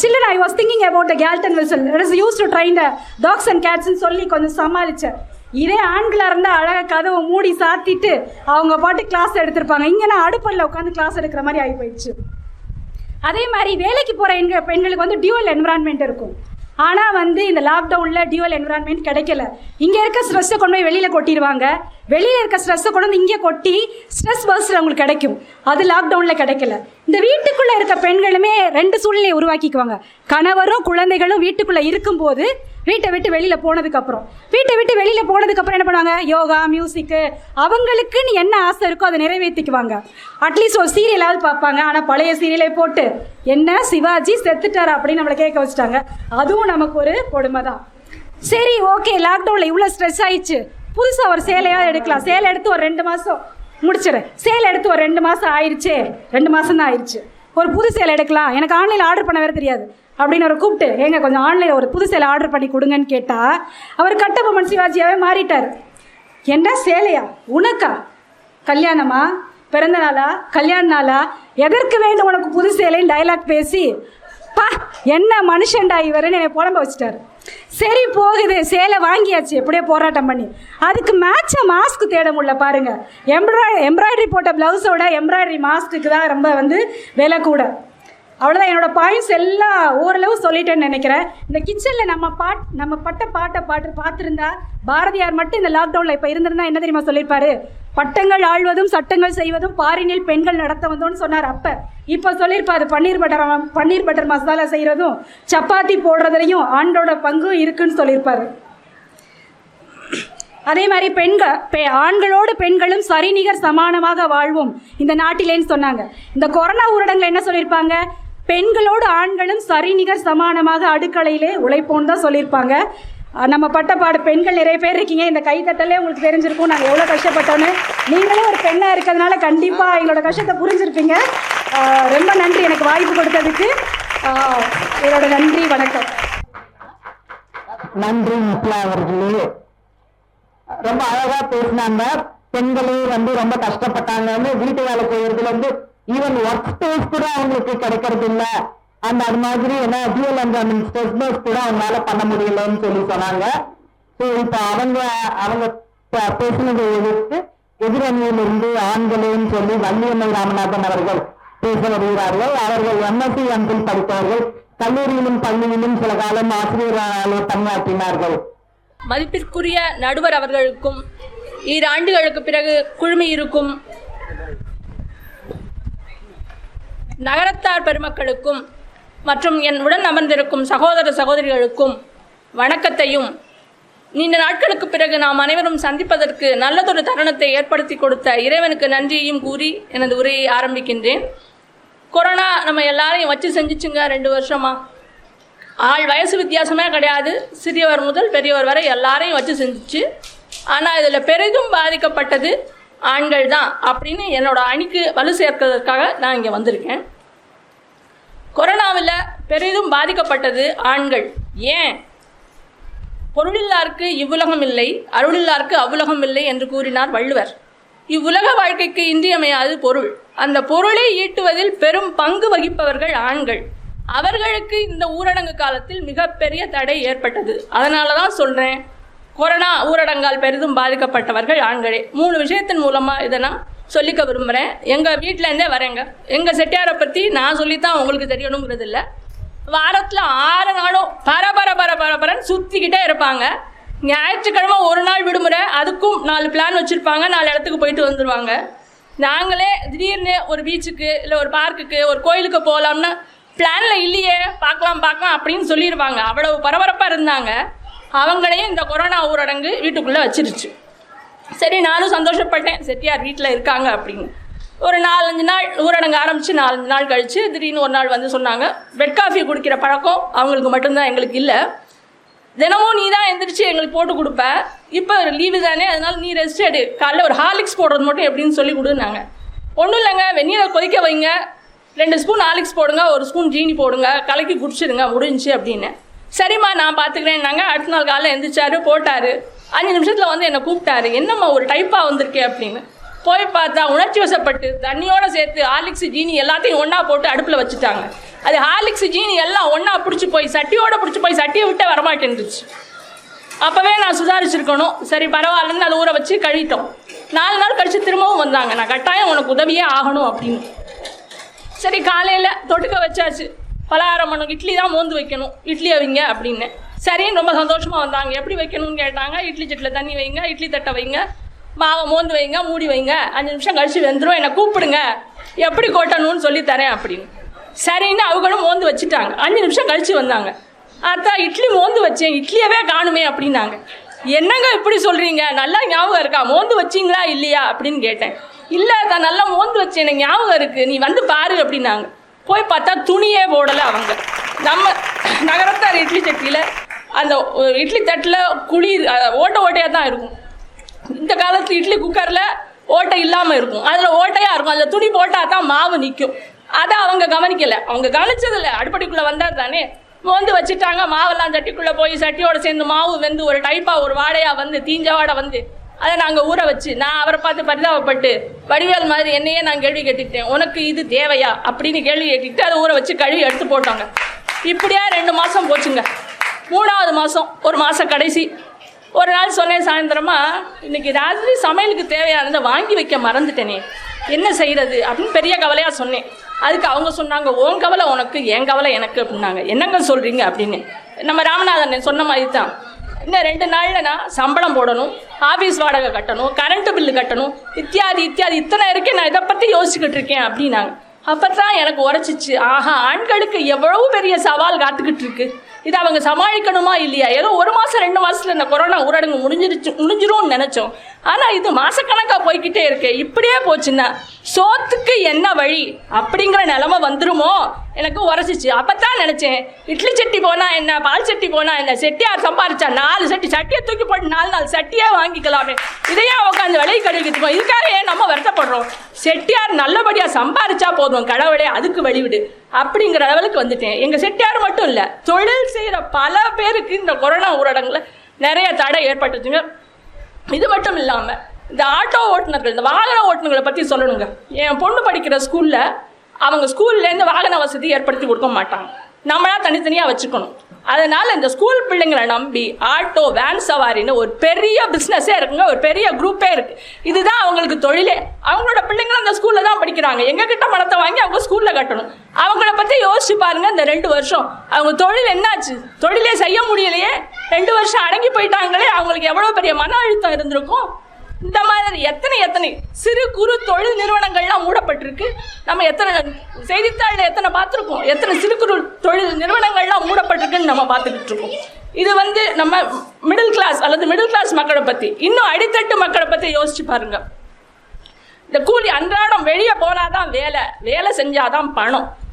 Children I was thinking about the Galton whistle it is use to train the dogs and கேட்ஸ்ன்னு சொல்லி கொஞ்சம் சமாளித்தேன். இதே ஆண்களாக இருந்தால் அழகாக கதவை மூடி சாத்திட்டு அவங்க பாட்டு கிளாஸ் எடுத்திருப்பாங்க. இங்கே நான் அடுப்பல்ல உட்காந்து கிளாஸ் எடுக்கிற மாதிரி ஆகி போயிடுச்சு. அதே மாதிரி வேலைக்கு போகிற பெண்களுக்கு வந்து டியூவல் என்விரான்மெண்ட் இருக்கும். ஆனால் வந்து இந்த லாக்டவுனில் டியூவல் என்விரான்மெண்ட் கிடைக்கல. இங்கே இருக்க ஸ்ட்ரெஸ்ஸை கொண்டு போய் வெளியில் கொட்டிடுவாங்க. வெளியில் இருக்க ஸ்ட்ரெஸ்ஸை கொண்டு வந்து இங்கே கொட்டி ஸ்ட்ரெஸ் பர்ஸ்ட் அவங்களுக்கு கிடைக்கும். அது லாக்டவுனில் கிடைக்கல. இந்த வீட்டுக்குள்ளே இருக்க பெண்களுமே 2 சூழ்நிலையை உருவாக்கிக்குவாங்க. கணவரும் குழந்தைகளும் வீட்டுக்குள்ளே இருக்கும்போது வீட்டை விட்டு வெளியில் போனதுக்கப்புறம் என்ன பண்ணுவாங்க? யோகா, மியூசிக்கு, அவங்களுக்குன்னு என்ன ஆசை இருக்கோ அதை நிறைவேற்றிக்குவாங்க. அட்லீஸ்ட் ஒரு சீரியலாவது பார்ப்பாங்க. ஆனால் பழைய சீரியலை போட்டு என்ன சிவாஜி செத்துட்டாரா அப்படின்னு நம்மளை கேட்க வச்சுட்டாங்க. அதுவும் நமக்கு ஒரு கொடுமை தான். சரி, ஓகே, லாக்டவுனில் இவ்வளோ ஸ்ட்ரெஸ் ஆயிடுச்சு, புதுசாக ஒரு சேலையாவது எடுக்கலாம். சேலை எடுத்து ஒரு 2 மாதம் முடிச்சிடறேன். சேலை எடுத்து ஒரு 2 மாதம் ஆயிடுச்சு, 2 மாதம் தான் ஆயிடுச்சு. ஒரு புது சேலை எடுக்கலாம். எனக்கு ஆன்லைனில் ஆர்டர் பண்ண வேறு தெரியாது அப்படின்னு ஒரு கூப்பிட்டு, ஏங்க கொஞ்சம் ஆன்லைனில் ஒரு புது சேலை ஆர்டர் பண்ணி கொடுங்கன்னு கேட்டால் அவர் கட்டபொம்மன் சிவாஜியாகவே மாறிட்டார். என்ன சேலையா? உனக்கா? கல்யாணமா? பிறந்த நாளா? கல்யாண நாளா? எதற்கு வேண்டும் உனக்கு புது சேலைன்னு டைலாக் பேசி பா என்ன மனுஷன்டா இவருன்னு என்னை புலம்ப வச்சுட்டாரு. சரி போகுது, சேலை வாங்கியாச்சு எப்படியோ போராட்டம் பண்ணி. அதுக்கு மேட்சாக மாஸ்க் தேட முடியல பாருங்க. எம்ப்ராய்டரி போட்ட ப்ளவுஸோட எம்ப்ராய்டரி மாஸ்க்கு தான் ரொம்ப வந்து விலை கூட. அவ்வளோதான். என்னோட பாயிண்ட்ஸ் எல்லாம் ஓரளவு சொல்லிட்டேன்னு நினைக்கிறேன். இந்த கிச்சனில் நம்ம பட்ட பாட்டை பார்த்துருந்தா பாரதியார் மட்டும் இந்த லாக்டவுனில் இப்போ இருந்திருந்தா என்ன தெரியுமா சொல்லியிருப்பாரு? பட்டங்கள் ஆழ்வதும் சட்டங்கள் செய்வதும் பாரினில் பெண்கள் நடத்த வந்தோன்னு சொன்னார். இப்போ சொல்லியிருப்பாரு பன்னீர் பட்டர் மசாலா செய்கிறதும் சப்பாத்தி போடுறதுலையும் ஆண்டோட பங்கும் இருக்குன்னு சொல்லியிருப்பாரு. அதே மாதிரி ஆண்களோடு பெண்களும் சரிநிகர் சமானமாக வாழ்வோம் இந்த நாட்டிலேன்னு சொன்னாங்க. இந்த கொரோனா ஊரடங்கில் என்ன சொல்லியிருப்பாங்க? பெண்களோடு ஆண்களும் சரிநிகர் சமானமாக அடுக்கலையிலே உழைப்போன்னு தான் சொல்லியிருப்பாங்க. நம்ம பட்டப்பாடு பெண்கள் நிறைய பேர் இருக்கீங்க. இந்த கைத்தட்டலே உங்களுக்கு தெரிஞ்சிருக்கும் நாங்கள் எவ்வளோ கஷ்டப்பட்டோன்னு. நீங்களே ஒரு பெண்ணாக இருக்கிறதுனால கண்டிப்பாக எங்களோட கஷ்டத்தை புரிஞ்சிருப்பீங்க. ரொம்ப நன்றி எனக்கு வாய்ப்பு கொடுத்ததுக்கு. என்னோட நன்றி, வணக்கம். நன்றி முத்லா அவர்களே. ரொம்ப அழகா பேசினாங்க. பெண்களே வந்து ரொம்ப கஷ்டப்பட்டாங்கன்னு, வீட்டு வேலை செய்யறதுல இருந்து ஈவன் ஒர்க் ஸ்பேஸ் கூட அவங்களுக்கு கிடைக்கிறது இல்லை. அது மாதிரி என்ன டியூவல் என்விரான்மெண்ட் ஸ்ட்ரெஸ் பர்ஸ் கூட அவங்களால பண்ண முடியலன்னு சொல்லி சொன்னாங்க. ஸோ இப்போ அவங்க பேசினதை எதிர்த்து எதிரணியிலிருந்து ஆண்களேன்னு சொல்லி வள்ளியம்மை ராமநாதன் அவர்கள் பேச வருகிறார்கள். அவர்கள் MSc MPhil படித்தவர்கள். கல்லூரியிலும் பள்ளியிலும் சில காலம் ஆசிரியராக பணியாற்றினார்கள். மதிப்பிற்குரிய நடுவர் அவர்களுக்கும், 2 ஆண்டுகளுக்கு பிறகு குழுமி இருக்கும் நகரத்தார் பெருமக்களுக்கும் மற்றும் என் உடன் அமர்ந்திருக்கும் சகோதர சகோதரிகளுக்கும் வணக்கத்தையும், நீண்ட நாட்களுக்கு பிறகு நாம் அனைவரும் சந்திப்பதற்கு நல்லதொரு தருணத்தை ஏற்படுத்தி கொடுத்த இறைவனுக்கு நன்றியையும் கூறி எனது உரையை ஆரம்பிக்கின்றேன். கொரோனா நம்ம எல்லாரையும் வச்சு செஞ்சிச்சுங்க 2 வருஷமா. வயசு வித்தியாசமே கிடையாது. சிறியவர் முதல் பெரியவர் வரை எல்லாரையும் வச்சு செஞ்சிச்சு. ஆனால் இதில் பெரிதும் பாதிக்கப்பட்டது ஆண்கள் தான் அப்படின்னு என்னோட அணிக்கு வலு சேர்க்கிறதுக்காக நான் இங்கே வந்திருக்கேன். கொரோனாவில் பெரிதும் பாதிக்கப்பட்டது ஆண்கள். ஏன்? பொருளில்லாருக்கு இவ்வுலகம் இல்லை, அருளில்லாருக்கு அவ்வுலகம் இல்லை என்று கூறினார் வள்ளுவர். இவ்வுலக வாழ்க்கைக்கு இன்றியமையாது பொருள். அந்த பொருளை ஈட்டுவதில் பெரும் பங்கு வகிப்பவர்கள் ஆண்கள். அவர்களுக்கு இந்த ஊரடங்கு காலத்தில் மிகப்பெரிய தடை ஏற்பட்டது. அதனால தான் சொல்கிறேன், கொரோனா ஊரடங்கால் பெரிதும் பாதிக்கப்பட்டவர்கள் ஆண்களே. 3 விஷயத்தின் மூலமாக இதை நான் சொல்லிக்க விரும்புகிறேன். எங்கள் வீட்டிலேருந்தே வரேங்க. எங்கள் செட்டியாரை பற்றி நான் சொல்லித்தான் உங்களுக்கு தெரியணுங்கிறது இல்லை. வாரத்தில் 6 நாளும் பரபரன்னு சுற்றிக்கிட்டே இருப்பாங்க. ஞாயிற்றுக்கிழமை ஒரு நாள் விடுமுறை, அதுக்கும் 4 பிளான் வச்சுருப்பாங்க. 4 இடத்துக்கு போயிட்டு வந்துடுவாங்க. நாங்களே திடீர்னு ஒரு பீச்சுக்கு இல்லை ஒரு பார்க்குக்கு ஒரு கோயிலுக்கு போகலாம்னா பிளானில் இல்லையே, பார்க்கலாம் அப்படின்னு சொல்லிடுவாங்க. அவ்வளவு பரபரப்பாக இருந்தாங்க. அவங்களையும் இந்த கொரோனா ஊரடங்கு வீட்டுக்குள்ளே வச்சிருச்சு. சரி, நானும் சந்தோஷப்பட்டேன், செட்டியார் வீட்டில் இருக்காங்க அப்படின்னு. ஒரு 4-5 நாள் ஊரடங்கு ஆரம்பித்து 4 நாள் கழித்து திடீர்னு ஒரு நாள் வந்து சொன்னாங்க, பெட் காஃபி குடிக்கிற பழக்கம் அவங்களுக்கு மட்டும்தான், எங்களுக்கு இல்லை. தினமும் நீ தான் எந்திரிச்சு எங்களுக்கு போட்டு கொடுப்ப, இப்போ லீவு தானே, அதனால நீ ரெஸ்ட் எடு, காலையில் ஒரு ஹார்லிக்ஸ் போடுறது மட்டும் எப்படின்னு சொல்லி கொடுனாங்க. ஒன்றும் இல்லைங்க, வெந்நீரை கொதிக்க வைங்க, 2 ஸ்பூன் ஹார்லிக்ஸ் போடுங்க, 1 ஸ்பூன் ஜீனி போடுங்க, கலக்கி குடிச்சிடுங்க, முடிஞ்சு அப்படின்னு. சரிம்மா நான் பார்த்துக்கிறேன்னாங்க. அடுத்த நாள் காலையில் எந்திரிச்சாரு, போட்டார். 5 நிமிஷத்தில் வந்து என்னை கூப்பிட்டாரு, என்னம்மா ஒரு டைப்பாக வந்திருக்கே அப்படின்னு. போய் பார்த்தா உணர்ச்சி வசப்பட்டு தண்ணியோடு சேர்த்து ஹார்லிக்ஸ் ஜீனி எல்லாத்தையும் ஒன்றா போட்டு அடுப்பில் வச்சுட்டாங்க. அது ஹார்லிக்ஸ் ஜீனி எல்லாம் ஒன்றா பிடிச்சி போய் சட்டியோடு பிடிச்சி போய் சட்டியை விட்டே வரமாட்டேன்ருச்சு. அப்போவே நான் சுதாரிச்சிருக்கணும். சரி பரவாயில்லன்னு அதை ஊற வச்சு கழிட்டோம். 4 நாள் கழித்து திரும்பவும் வந்தாங்க. நான் கட்டாயம் உனக்கு உதவியே ஆகணும் அப்படின்னு. சரி காலையில் தொட்டுக்க வச்சாச்சு. பலகாரம் பண்ணணும், இட்லி தான் மோந்து வைக்கணும், இட்லியை வைங்க அப்படின்னு. சரின்னு ரொம்ப சந்தோஷமாக வந்தாங்க. எப்படி வைக்கணும்னு கேட்டாங்க. இட்லி சட்டியில் தண்ணி வைங்க, இட்லி தட்டை வைங்க, மாவை மோந்து வைங்க, மூடி வைங்க, 5 நிமிஷம் கழிச்சு வெந்துடும், என்னை கூப்பிடுங்க, எப்படி கொட்டணும்னு சொல்லி தரேன் அப்படின்னு. சரின்னு அவங்களும் மோந்து வச்சுட்டாங்க. 5 நிமிஷம் கழித்து வந்தாங்க. அதான் இட்லி மோந்து வச்சேன், இட்லியவே காணுமே அப்படின்னாங்க. என்னங்க இப்படி சொல்கிறீங்க, நல்லா ஞாபகம் இருக்கா, மோந்து வச்சிங்களா இல்லையா அப்படின்னு கேட்டேன். இல்லை தான் நல்லா மோந்து வச்சேன், எனக்கு ஞாபகம் இருக்குது, நீ வந்து பாரு அப்படின்னாங்க. போய் பார்த்தா துணியே போடலை அவங்க. நம்ம நகரத்தார் இட்லி சட்டியில் அந்த இட்லி தட்டில் குழி ஓட்டையாக தான் இருக்கும். இந்த காலத்தில் இட்லி குக்கரில் ஓட்டை இல்லாமல் இருக்கும், அதில் ஓட்டையாக இருக்கும். அதில் துணி போட்டால் தான் மாவு நிற்கும். அதை அவங்க கவனிக்கலை. அவங்க கவனிச்சதில்லை. அடுப்படிக்குள்ளே வந்தால் தானே மோந்து வச்சுட்டாங்க. மாவெல்லாம் சட்டிக்குள்ளே போய் சட்டியோடு சேர்ந்து மாவு வெந்து ஒரு டைப்பாக ஒரு வாடையாக வந்து தீஞ்ச வாடை வந்து அதை நாங்கள் ஊற வச்சு நான் அவரை பார்த்து பரிதாபப்பட்டு வடிவேல் மாதிரி என்னையே நான் கேள்வி கேட்டுக்கிட்டேன், உனக்கு இது தேவையா அப்படின்னு கேள்வி கேட்டுக்கிட்டு அதை ஊற வச்சு கழுவி எடுத்து போட்டாங்க. இப்படியா 2 மாதம் போச்சுங்க. 3வது மாதம் ஒரு மாதம் கடைசி ஒரு நாள் சொன்னேன் சாயந்தரமா, இன்னைக்கு ராத்திரி சமையலுக்கு தேவையானதை வாங்கி வைக்க மறந்துட்டேனே, என்ன செய்கிறது அப்படின்னு பெரிய கவலையாக சொன்னேன். அதுக்கு அவங்க சொன்னாங்க, உன் கவலை உனக்கு, என் கவலை எனக்கு அப்படின்னாங்க. என்னங்க சொல்கிறீங்க அப்படின்னு. நம்ம ராமநாதன் சொன்ன மாதிரி தான், இன்னும் 2 நாளில் நான் சம்பளம் போடணும், ஆஃபீஸ் வாடகை கட்டணும், கரண்ட்டு பில்லு கட்டணும், இத்தியாதி இத்தனை இருக்கேன், நான் இதை பற்றி யோசிச்சுக்கிட்டு இருக்கேன் அப்படின்னாங்க. அப்போ தான் எனக்கு உரைச்சிச்சு, ஆஹா ஆண்களுக்கு எவ்வளவு பெரிய சவால் காத்துக்கிட்டு இருக்கு, இதை அவங்க சமாளிக்கணுமா இல்லையா. ஏதோ 1 மாதம் 2 மாதத்தில் இந்த கொரோனா ஊரடங்கு முடிஞ்சிரும்னு நினச்சோம். ஆனால் இது மாதக்கணக்காக போய்கிட்டே இருக்கு. இப்படியே போச்சுன்னா சோத்துக்கு என்ன வழி அப்படிங்கிற நிலமை வந்துருமோ எனக்கு உரைச்சிச்சு. அப்போ தான் நினச்சேன், இட்லி சட்டி போனால் என்ன, பால் சட்டி போனால் என்ன, செட்டியார் சம்பாரிச்சா 4 சட்டி, சட்டியை தூக்கி போட்டு 4 சட்டியே வாங்கிக்கலாமே, இதையே உட்காந்து விலை கழுவிக்கிட்டு இதுக்காக ஏன் நம்ம வருத்தப்படுறோம். செட்டியார் நல்லபடியாக சம்பாரிச்சா போதும், கடவுளே அதுக்கு வழிவிடு அப்படிங்கிற லெவலுக்கு வந்துட்டேன். எங்கள் செட்டியார் மட்டும் இல்லை, தொழில் செய்கிற பல பேருக்கு இந்த கொரோனா ஊரடங்குல நிறைய தடை ஏற்பட்டுச்சுங்க. இது மட்டும் இல்லாமல் இந்த ஆட்டோ ஓட்டுநர்கள், இந்த வாகன ஓட்டுநர்களை பற்றி சொல்லணுங்க. என் பொண்ணு படிக்கிற ஸ்கூலில் அவங்க ஸ்கூல்லேருந்து வாகன வசதி ஏற்படுத்தி கொடுக்க மாட்டாங்க, நம்மளா தனித்தனியாக வச்சுக்கணும். அதனால் இந்த ஸ்கூல் பிள்ளைங்களை நம்பி ஆட்டோ வேன் சவாரின்னு ஒரு பெரிய பிஸ்னஸே இருக்குங்க, ஒரு பெரிய குரூப்பே இருக்குது. இதுதான் அவங்களுக்கு தொழிலே. அவங்களோட பிள்ளைங்களும் அந்த ஸ்கூலில் தான் படிக்கிறாங்க. எங்ககிட்ட பணத்தை வாங்கி அவங்க ஸ்கூலில் கட்டணும். அவங்கள பற்றி யோசிச்சு பாருங்க. இந்த 2 வருஷம் அவங்க தொழில் என்னாச்சு, தொழிலே செய்ய முடியலையே, 2 வருஷம் அடங்கி போயிட்டாங்களே, அவங்களுக்கு எவ்வளோ பெரிய மன அழுத்தம் இருந்திருக்கும். இந்த மாதிரி எத்தனை சிறு குறு தொழில் நிறுவனங்கள்லாம் மூடப்பட்டிருக்கு. நம்ம எத்தனை செய்தித்தாளில் எத்தனை பார்த்துருக்கோம், எத்தனை சிறு குறு தொழில் நிறுவனங்கள்லாம் மூடப்பட்டிருக்குன்னு நம்ம பார்த்துக்கிட்டு இருக்கோம். இது நம்ம மிடில் கிளாஸ் அல்லது மிடில் கிளாஸ் மக்களை பற்றி. இன்னும் அடித்தட்டு மக்களை பற்றி யோசிச்சு பாருங்க. இந்த கூலி அன்றாடம் வெளியே போனாதான் வேலை செஞ்சாதான்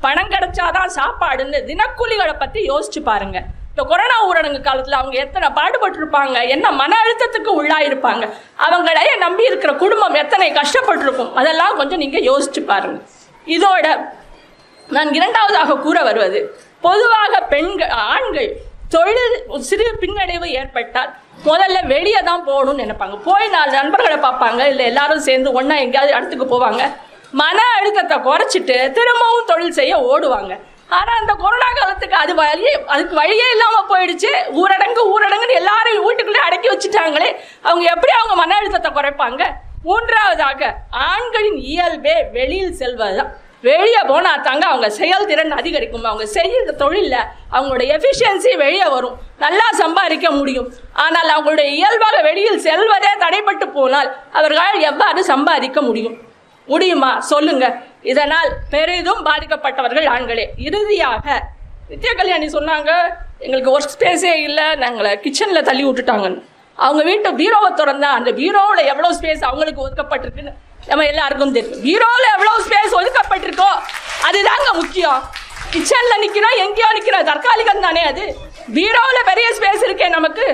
பணம் கிடைச்சாதான் சாப்பாடுன்னு தினக்கூலிகளை பற்றி யோசிச்சு பாருங்க. இந்த கொரோனா ஊரடங்கு காலத்தில் அவங்க எத்தனை பாடுபட்டிருப்பாங்க, என்ன மன அழுத்தத்துக்கு உள்ளாயிருப்பாங்க, அவங்களையே நம்பி இருக்கிற குடும்பம் எத்தனை கஷ்டப்பட்டிருக்கும், அதெல்லாம் கொஞ்சம் நீங்கள் யோசிச்சு பாருங்க. இதோட நான் 2வதாக கூற வருவது, பொதுவாக ஆண்கள் தொழில் சிறு பின்னடைவு ஏற்பட்டால் முதல்ல வெளியே தான் போகணும்னு நினைப்பாங்க. போய் 4 நண்பர்களை பார்ப்பாங்க, இல்லை எல்லாரும் சேர்ந்து ஒன்றா எங்கேயாவது இடத்துக்கு போவாங்க. மன அழுத்தத்தை குறைச்சிட்டு திரும்பவும் தொழில் செய்ய ஓடுவாங்க. ஆனால் அந்த கொரோனா காலத்துக்கு அதுக்கு வழியே இல்லாமல் போயிடுச்சு. ஊரடங்குன்னு எல்லாரையும் வீட்டுக்குள்ளே அடக்கி வச்சுட்டாங்களே, அவங்க எப்படி அவங்க மன அழுத்தத்தை குறைப்பாங்க. 3வதாக ஆண்களின் இயல்பே வெளியில் செல்வது தான். வெளியே போனால் தாங்க அவங்க செயல்திறன் அதிகரிக்கும், அவங்க செய்கிற தொழிலில் அவங்களோட எஃபிஷியன்சி வெளியே வரும், நல்லா சம்பாதிக்க முடியும். ஆனால் அவங்களுடைய இயல்பாக வெளியில் செல்வதே தடைப்பட்டு போனால் அவர்களால் எவ்வாறு சம்பாதிக்க முடியுமா சொல்லுங்க. இதனால் பெரிதும் பாதிக்கப்பட்டவர்கள் ஆண்களே. இறுதியாக நித்யா கல்யாணி சொன்னாங்க, எங்களுக்கு ஒர்க் ஸ்பேஸே இல்லை, நாங்களை கிச்சனில் தள்ளி விட்டுட்டாங்கன்னு. அவங்க வீட்டு பீரோவை திறந்தா அந்த பீரோவில் எவ்வளோ ஸ்பேஸ் அவங்களுக்கு ஒதுக்கப்பட்டிருக்குன்னு நம்ம எல்லாருக்கும் தெரியும். பீரோவில் எவ்வளோ ஸ்பேஸ் ஒதுக்கப்பட்டிருக்கோ அதுதாங்க முக்கியம். கிச்சனில் நிற்கிறோம், எங்கேயோ நிற்கிறோம், தற்காலிகம் தானே அது. பீரோவில் பெரிய ஸ்பேஸ் இருக்கே நமக்கு.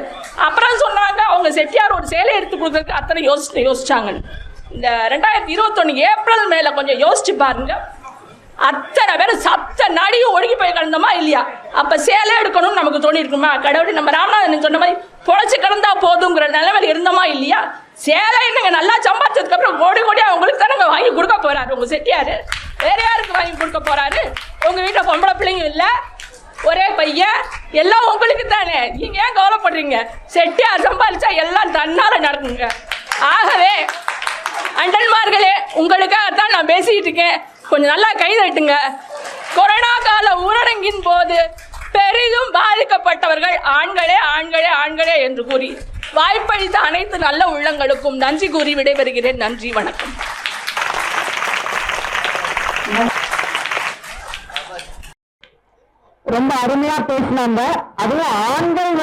அப்புறம் சொன்னாங்க அவங்க செட்டியார் ஒரு சேலை எடுத்து கொடுக்குறதுக்கு அத்தனை யோசிச்சாங்கன்னு. இந்த 2021 ஏப்ரல் மேலே கொஞ்சம் யோசிச்சு பாருங்க. அத்தனை பேர் சப்த நடியும் ஒழுகி போய் கிடந்தோமா இல்லையா? அப்போ சேலை எடுக்கணும்னு நமக்கு தோணி இருக்குமா? கடவுள் நம்ம ராமநாதன் சொன்ன மாதிரி பொழைச்சி கிடந்தா போதுங்கிற நிலைமையில் இருந்தோமா இல்லையா? சேலை என்னங்க நல்லா சம்பாதிச்சதுக்கப்புறம் கோடி கோடியாக அவங்களுக்கு தானங்க வாங்கி கொடுக்க போகிறாரு உங்கள் செட்டியார். வேறு யாருக்கு வாங்கி கொடுக்க போகிறாரு? உங்கள் வீட்டில் பொம்பளை பிள்ளைங்க இல்லை, ஒரே பையன், எல்லாம் உங்களுக்கு தானே. நீங்கள் ஏன் கவலைப்படுறீங்க? செட்டியார் சம்பாதிச்சா எல்லாம் தன்னால் நடக்குங்க. ஆகவே அண்டன்மார்களே, உங்களுக்காகத்தான் நான் பேசிக்கிட்டு இருக்கேன். கொஞ்சம் நல்லா கைதட்டுங்க. கொரோனா கால ஊரடங்கின் போது பெரிதும் பாதிக்கப்பட்டவர்கள் ஆண்களே ஆண்களே ஆண்களே என்று கூறி வாய்ப்பளித்த அனைத்து நல்ல உள்ளங்களுக்கும் நன்றி கூறி விடைபெறுகிறேன். நன்றி, வணக்கம். ரொம்ப அருமையா பேசினாங்க. அதுவும் ஆண்கள்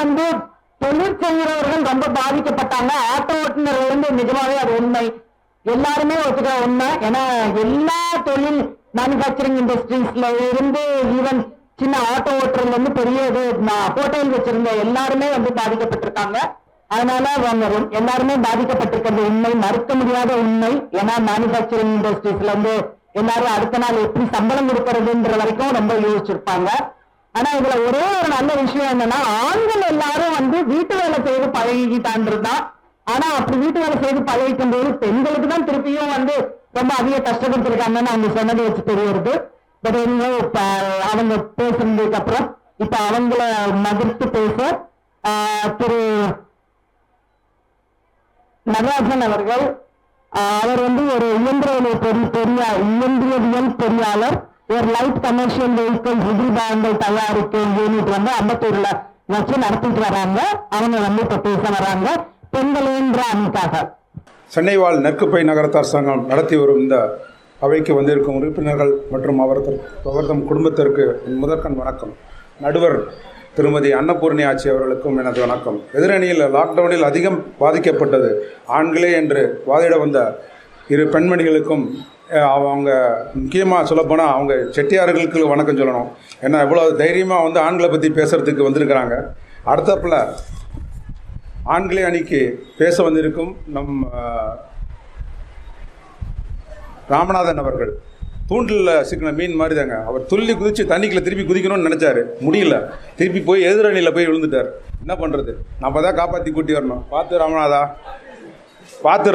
தொழில் செய்கிறவர்கள் ரொம்ப பாதிக்கப்பட்டாங்க. ஆட்டோ ஓட்டுநர்கள் நிஜமாவே அது உண்மை, எல்லாருமே ஒத்துக்கிற உண்மை. ஏன்னா எல்லா தொழில் மேனுபேக்சரிங் இண்டஸ்ட்ரீஸ்ல இருந்து ஈவன் சின்ன ஆட்டோ ஓட்டுறதுல பெரிய ஹோட்டல் வச்சிருந்த எல்லாருமே பாதிக்கப்பட்டிருக்காங்க. அதனால எல்லாருமே பாதிக்கப்பட்டிருக்கிறது உண்மை, மறுக்க முடியாத உண்மை. ஏன்னா மேனுபேக்சரிங் இண்டஸ்ட்ரீஸ்ல எல்லாரும் அடுத்த நாள் எப்படி சம்பளம் கொடுக்கறதுன்ற வரைக்கும் ரொம்ப யோசிச்சிருப்பாங்க. ஆனா இதுல ஒரே ஒரு நல்ல விஷயம் என்னன்னா, ஆண்கள் எல்லாரும் வீட்டு வேலை செய்து பழகிட்டான்தான். ஆனா அப்படி வீட்டு வேலை செய்து பழகிக்கும் போது பெண்களுக்கு தான் திருப்பியும் ரொம்ப அதிக கஷ்டப்பட்டிருக்காங்கன்னு அவங்க சொன்னதை வச்சு தெரியுது. பட் இப்ப அவங்க பேசுனதுக்கு அப்புறம் இப்ப அவங்கள மதிர்த்து பேச திரு நடராஜன் அவர்கள், அவர் ஒரு இயந்திரவியல் பொறியாளர், ஒரு லைட் கமர்ஷியல் வெஹிக்கிள் உதிரிபாகங்கள் தயாரிக்கும் யூனிட் அம்பத்தூர்ல வச்சு நடத்திட்டு வராங்க. அவங்க இப்ப பேச வராங்க பெண்கள் என்ற அணிக்காக. சென்னை வாழ் நெற்குப்பை நகரத்தார் சங்கம் நடத்தி வரும் இந்த அவைக்கு வந்திருக்கும் உறுப்பினர்கள் மற்றும் அவர்தம் குடும்பத்திற்கு முதற்கண் வணக்கம். நடுவர் திருமதி அன்னபூர்ணி ஆட்சி அவர்களுக்கும் எனது வணக்கம். எதிரணியில் லாக்டவுனில் அதிகம் பாதிக்கப்பட்டது ஆண்களே என்று வாதிட வந்த இரு பெண்மணிகளுக்கும் அவங்க முக்கியமாக சொல்லப்போனால் அவங்க செட்டியார்களுக்கு வணக்கம் சொல்லணும். ஏன்னா இவ்வளோ தைரியமாக ஆண்களை பற்றி பேசுகிறதுக்கு வந்திருக்கிறாங்க. அடுத்தப்பில் ஆண்களே அணிக்கு பேச வந்திருக்கும் நம் ராமநாதன் அவர்கள் தூண்டில் சிக்கின மீன் மாதிரி தாங்க. அவர் துள்ளி குதித்து தண்ணிக்குள்ளே திருப்பி குதிக்கணும்னு நினச்சாரு, முடியல. திருப்பி போய் எதிரணியில் போய் விழுந்துட்டார். என்ன பண்ணுறது, நம்ம தான் காப்பாற்றி கூட்டி வரணும். பார்த்து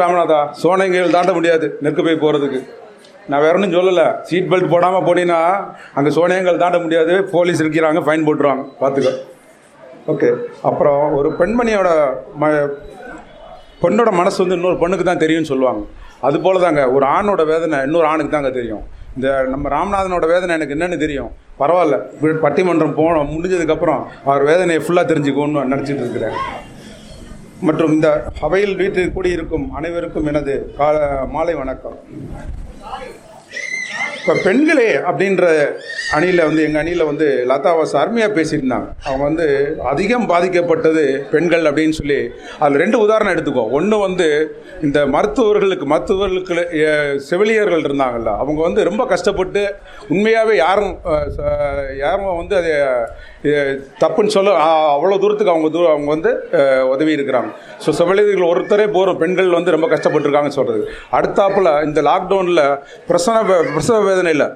ராமநாதா, சோனைங்கள் தாண்ட முடியாது நெற்குப்பை போகிறதுக்கு. நான் வேற ஒன்றும் சொல்லலை, சீட் பெல்ட் போடாமல் போனீங்கன்னா அங்கே சோனையங்கள் தாண்ட முடியாது, போலீஸ் இருக்கிறாங்க, ஃபைன் போட்டுருவாங்க, பார்த்துக்க. ஓகே. அப்புறம் ஒரு பெண்மணியோட பொண்ணோட மனசு இன்னொரு பொண்ணுக்கு தான் தெரியும்னு சொல்லுவாங்க. அது போல தாங்க ஒரு ஆணோட வேதனை இன்னொரு ஆணுக்கு தாங்க தெரியும். இந்த நம்ம ராமநாதனோட வேதனை எனக்கு என்னென்னு தெரியும், பரவாயில்ல, பட்டிமன்றம் முடிஞ்சதுக்கப்புறம் அவர் வேதனையை ஃபுல்லாக தெரிஞ்சுக்கணும்னு நினச்சிட்டு இருக்கிறேன். மற்றும் இந்த அவையில் வீட்டில் கூடியிருக்கும் அனைவருக்கும் எனது மாலை வணக்கம். இப்போ பெண்களே அப்படின்ற அணியில் எங்கள் அணியில் லதாவாஸ் அருமையாக பேசியிருந்தாங்க. அவங்க அதிகம் பாதிக்கப்பட்டது பெண்கள் அப்படின்னு சொல்லி அதில் 2 உதாரணம் எடுத்துக்கோ. ஒன்று இந்த மருத்துவர்களுக்கு செவிலியர்கள் இருந்தாங்கல்ல, அவங்க ரொம்ப கஷ்டப்பட்டு உண்மையாகவே யாரும் அதை தப்புன்னு சொல்ல அவ்வளோ தூரத்துக்கு அவங்க உதவி இருக்கிறாங்க. ஸோ செவிலியர்கள் ஒருத்தரே போகிறோம், பெண்கள் ரொம்ப கஷ்டப்பட்டுருக்காங்கன்னு சொல்கிறது. அடுத்தாப்பில் இந்த லாக்டவுனில் பிரசவ வேதனையில்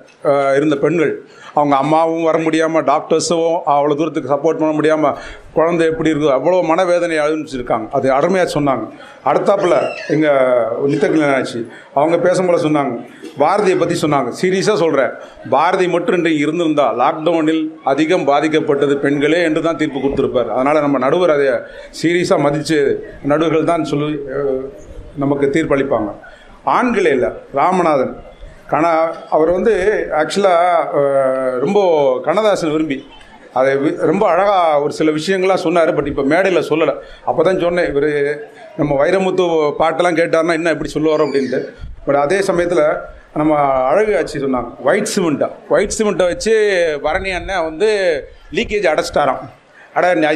இருந்த பெண்கள், அவங்க அம்மாவும் வர முடியாமல், டாக்டர்ஸும் அவ்வளோ தூரத்துக்கு சப்போர்ட் பண்ண முடியாமல், குழந்தை எப்படி இருக்குதோ அவ்வளோ மனவேதனை அனுபவிச்சிருக்காங்க. அது அருமையாக சொன்னாங்க. அடுத்தாப்பில் எங்கள் நித்தக்கல்யாணாச்சு அவங்க பேசும்போது சொன்னாங்க, பாரதியை பற்றி சொன்னாங்க. சீரியஸாக சொல்கிறேன், பாரதி மட்டும் இன்றைக்கு இருந்திருந்தால் லாக்டவுனில் அதிகம் பாதிக்கப்பட்டது பெண்களே என்று தான் தீர்ப்பு கொடுத்துருப்பார். அதனால் நம்ம நடுவர் அதை சீரியஸாக மதித்து நடுவர்கள் தான் சொல்லி நமக்கு தீர்ப்பளிப்பாங்க. ஆண்களே இல்லை, ராமநாதன் அவர் ஆக்சுவலாக ரொம்ப கண்ணதாசன் விரும்பி அதை ரொம்ப அழகாக ஒரு சில விஷயங்கள்லாம் சொன்னார். பட் இப்போ மேடையில் சொல்லலை. அப்போ தான் சொன்னேன், இவர் நம்ம வைரமுத்து பாட்டெல்லாம் கேட்டார்னா என்ன இப்படி சொல்லுவாரோ அப்படின்ட்டு. பட் அதே சமயத்தில் நம்ம அழகு ஆட்சி சொன்னாங்க, ஒயிட் சிமெண்ட்டை வச்சு பரணி அண்ணன் லீக்கேஜ் அடைச்சிட்டாராம்.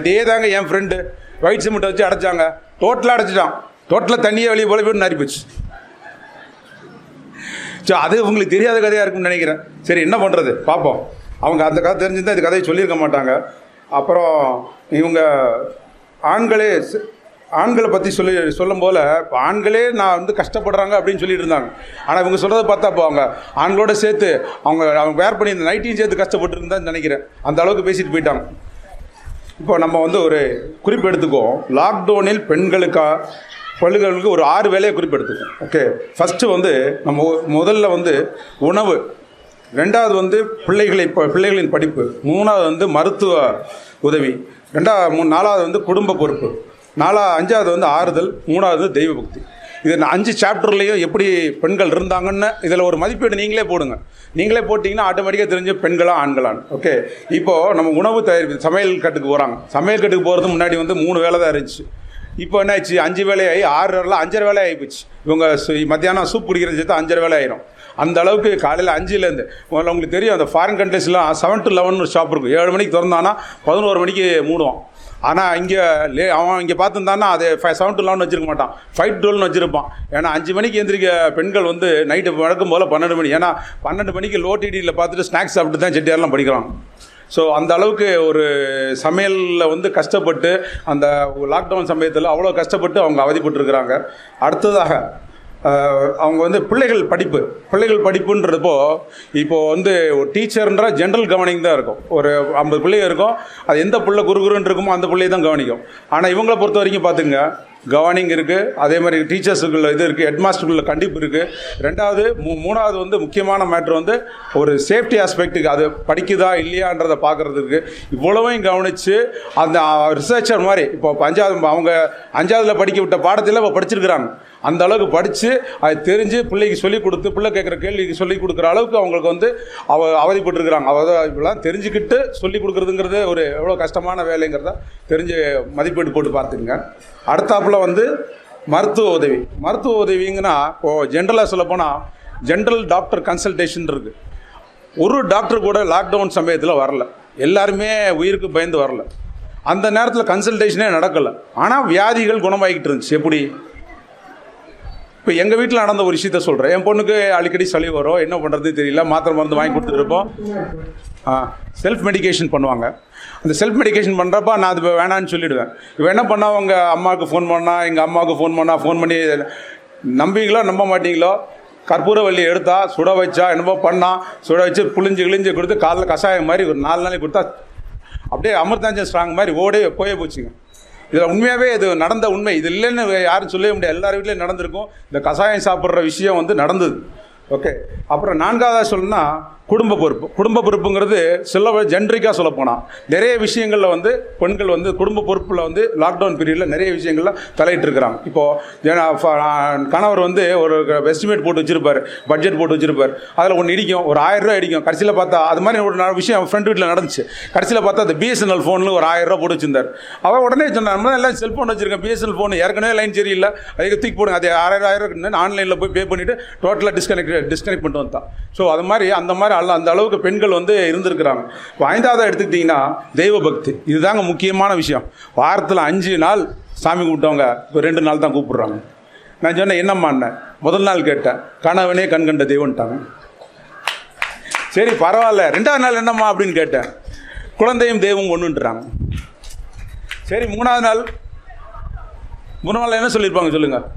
இதே தாங்க என் ஃப்ரெண்டு ஒயிட் சிமெண்ட்டை வச்சு அடைச்சாங்க, டோட்டலாக அடைச்சிட்டான். டோட்டலாக தண்ணியே வெளியே போல போய்ட்டு நறி போச்சு. ஸோ அது உங்களுக்கு தெரியாத கதையாக இருக்குன்னு நினைக்கிறேன். சரி, என்ன பண்ணுறது பார்ப்போம். அவங்க அந்த கதை தெரிஞ்சிருந்தால் இந்த கதையை சொல்லியிருக்க மாட்டாங்க. அப்புறம் இவங்க ஆண்களை பற்றி சொல்லும் போல் இப்போ ஆண்களே நான் கஷ்டப்படுறாங்க அப்படின்னு சொல்லிட்டு இருந்தாங்க. ஆனால் இவங்க சொல்கிறத பார்த்தா இப்போ அவங்க ஆண்களோட சேர்த்து அவங்க வேர் பண்ணி இந்த நைட்டையும் சேர்த்து கஷ்டப்பட்டுருந்தான்னு நினைக்கிறேன். அந்த அளவுக்கு பேசிட்டு போயிட்டாங்க. இப்போ நம்ம வந்து ஒரு குறிப்பு எடுத்துக்குவோம். லாக்டவுனில் பள்ளிகளுக்கு ஒரு 6 வேலையை குறிப்பெடுத்துக்கும். ஓகே, ஃபஸ்ட்டு வந்து நம்ம முதல்ல வந்து உணவு, 2வது வந்து பிள்ளைகளின் படிப்பு, 3வது வந்து மருத்துவ உதவி, 4வது வந்து குடும்ப பொறுப்பு, 5வது வந்து ஆறுதல், 3வது வந்து தெய்வ பக்தி. இது 5 சாப்டர்லேயும் எப்படி பெண்கள் இருந்தாங்கன்னு இதில் ஒரு மதிப்பீடு நீங்களே போடுங்க. நீங்களே போட்டிங்கன்னா ஆட்டோமேட்டிக்காக தெரிஞ்சு பெண்களா ஆண்களான்னு. ஓகே, இப்போது நம்ம உணவு தயாரிப்பு சமையல் கட்டுக்கு போகிறாங்க. சமையல் கட்டுக்கு போகிறது முன்னாடி வந்து 3 வேலை தான் இருந்துச்சு. இப்போ என்ன ஆச்சு, 5 வேலையாகி 6 5.5 வேலை ஆகிப்போச்சு. இவங்க மத்தியானம் சூப் குடிக்கிறது சேர்த்து 5.5 வேலை ஆயிரும். அந்த அளவுக்கு காலையில் 5லேருந்து முதல்ல உங்களுக்கு தெரியும், அந்த ஃபாரின் கண்ட்ரீஸ்லாம் 7 to 11 ஒரு ஷாப் இருக்கும். 7 மணிக்கு திறந்தானா 11 மணிக்கு மூடுவான். ஆனால் இங்கே அவன் இங்கே பார்த்துருந்தான்னா அது 7 to 11 வச்சுருக்க மாட்டான், 5 to 12 வச்சுருப்பான். ஏன்னா 5 மணிக்கு எந்திரிக்க பெண்கள் வந்து நைட்டு வழக்கம் போல் 12 மணி, ஏன்னா 12 மணிக்கு லோ டிடியில் பார்த்துட்டு ஸ்நாக்ஸ் சாப்பிட்டு தான் செட்டியாரெலாம் படிக்கிறாங்க. ஸோ அந்த அளவுக்கு ஒரு சமையலில் வந்து கஷ்டப்பட்டு அந்த லாக்டவுன் சமயத்தில் அவ்வளோ கஷ்டப்பட்டு அவங்க அவதிப்பட்டுருக்கிறாங்க. அடுத்ததாக அவங்க வந்து பிள்ளைகள் படிப்புன்றப்போ இப்போது வந்து ஒரு டீச்சர்ன்ற ஜென்ரல் கவனிங் தான் இருக்கும். ஒரு 50 பிள்ளைங்க இருக்கும், அது எந்த பிள்ளை குறுகுறுன்னு இருக்குமோ அந்த பிள்ளையை தான் கவனிக்கும். ஆனால் இவங்களை பொறுத்த வரைக்கும் பார்த்துங்க, கவர்னிங் இருக்குது, அதே மாதிரி டீச்சர்ஸுக்குள்ள இது இருக்குது, ஹெட்மாஸ்டருக்குள்ள கண்டிப்பு இருக்குது. 3வது வந்து முக்கியமான மேட்ரு வந்து ஒரு சேஃப்டி ஆஸ்பெக்ட்டுக்கு, அது படிக்குதா இல்லையான்றதை பார்க்குறதுக்கு இவ்வளவையும் கவனித்து அந்த ரிசர்ச்சர் மாதிரி இப்போ 5வதுல படிக்க விட்ட பாடத்தில் இப்போ படிச்சிருக்கிறாங்க. அந்த அளவுக்கு படித்து அது தெரிஞ்சு பிள்ளைக்கு சொல்லிக் கொடுத்து பிள்ளை கேட்குற கேள்விக்கு சொல்லிக் கொடுக்குற அளவுக்கு அவங்களுக்கு வந்து அவதிப்பட்டுருக்குறாங்க. இப்பெல்லாம் தெரிஞ்சுக்கிட்டு சொல்லிக் கொடுக்குறதுங்கிறது ஒரு எவ்வளோ கஷ்டமான வேலைங்கிறத தெரிஞ்சு மதிப்பீடு போட்டு பார்த்துக்குங்க. அடுத்தாப்புல வந்து மருத்துவ உதவிங்கன்னா இப்போது ஜென்ரலாக சொல்லப்போனால் ஜென்ரல் டாக்டர் கன்சல்டேஷன் இருக்குது. ஒரு டாக்டர் கூட லாக்டவுன் சமயத்தில் வரல, எல்லாருமே உயிருக்கு பயந்து வரல. அந்த நேரத்தில் கன்சல்டேஷனே நடக்கலை. ஆனால் வியாதிகள் குணமாகிக்கிட்டு இருந்துச்சு. எப்படி? இப்போ எங்கள் வீட்டில் நடந்த ஒரு விஷயத்த சொல்கிறேன். என் பொண்ணுக்கு அடிக்கடி சளி வரும், என்ன பண்ணுறது தெரியல, மாத்திரை மருந்து வாங்கி கொடுத்துட்டு இருப்போம். செல்ஃப் மெடிக்கேஷன் பண்ணுவாங்க. அந்த செல்ஃப் மெடிக்கேஷன் பண்ணுறப்ப நான் அது வேணான்னு சொல்லிவிடுவேன். இப்போ என்ன பண்ணால் அவங்க அம்மாவுக்கு ஃபோன் பண்ணால், எங்கள் அம்மாவுக்கு ஃபோன் பண்ணி நம்பிங்களோ நம்ப மாட்டீங்களோ, கற்பூரவள்ளி எடுத்தா சுட வச்சா என்னமோ பண்ணால் சுட வச்சு கிழிஞ்சு கொடுத்து காலைல கஷாயம் மாதிரி ஒரு 4 நாளைக்கு கொடுத்தா அப்படியே அமிர்தாஞ்சன் ஸ்ட்ராங் மாதிரி போயே போச்சுங்க. இதில் உண்மையாகவே இது நடந்த உண்மை, இது இல்லைன்னு யாரும் சொல்லவே முடியாது. எல்லார் வீட்லேயும் நடந்திருக்கும். இந்த கஷாயம் சாப்பிட்ற விஷயம் வந்து நடந்தது. ஓகே, அப்புறம் 4வதாக சொல்லணும்னா குடும்ப பொறுப்புங்கிறது ஜென்ரிக்காக சொல்லப்போனால் நிறைய விஷயங்களில் வந்து பெண்கள் வந்து குடும்ப பொறுப்பில் வந்து லாக்டவுன் பீரியடில் நிறைய விஷயங்களில் தலையிட்டு இருக்கிறாங்க. இப்போது கணவர் வந்து ஒரு எஸ்டிமேட் போட்டு வச்சுருப்பார், பட்ஜெட் போட்டு வச்சுருப்பார். அதில் ஒன்று இடிக்கும், ஒரு 1000 ரூபா இடிக்கும். கடைசியில் பார்த்தா அது மாதிரி ஒரு விஷயம் ஃப்ரெண்ட் வீட்டில் நடந்துச்சு. கடைசியில் பார்த்தா அந்த பிஎஸ்என்எல் ஃபோனில் ஒரு 1000 ரூபா போட்டு வச்சிருந்தார். அவன் உடனே சொன்னார், நம்ம எல்லாம் செல்ஃபோன் வச்சுருக்கேன், பிஎஸ்என்எல் ஃபோன் ஏற்கனவே லைன் சரியில்லை, அதுக்கு தூக்கி போடுங்க, அது 1000 ஆன்லைனில் போய் பே பண்ணிவிட்டு டோட்டலாக டிஸ்கனெக்ட் பண்ணிட்டு வந்தான். ஸோ அது மாதிரி அந்த அளவுக்கு பெண்கள் வந்து இருந்திருக்கிறாங்க. இப்போ 5வதாக எடுத்துக்கிட்டிங்கன்னா தெய்வ பக்தி. இதுதாங்க முக்கியமான விஷயம். வாரத்தில் 5 நாள் சாமி கூப்பிட்டவங்க இப்போ 2 நாள் தான் கூப்பிட்றாங்க. நான் சொன்னேன், என்னம்மாண்ணேன், முதல் நாள் கேட்டேன், கணவனே கண்கண்ட தெய்வன்ட்டாங்க. சரி பரவாயில்ல, 2வது நாள் என்னம்மா அப்படின்னு கேட்டேன், குழந்தையும் தெய்வம் ஒன்றுன்றாங்க. சரி 3வது நாள் என்ன சொல்லியிருப்பாங்க சொல்லுங்கள்?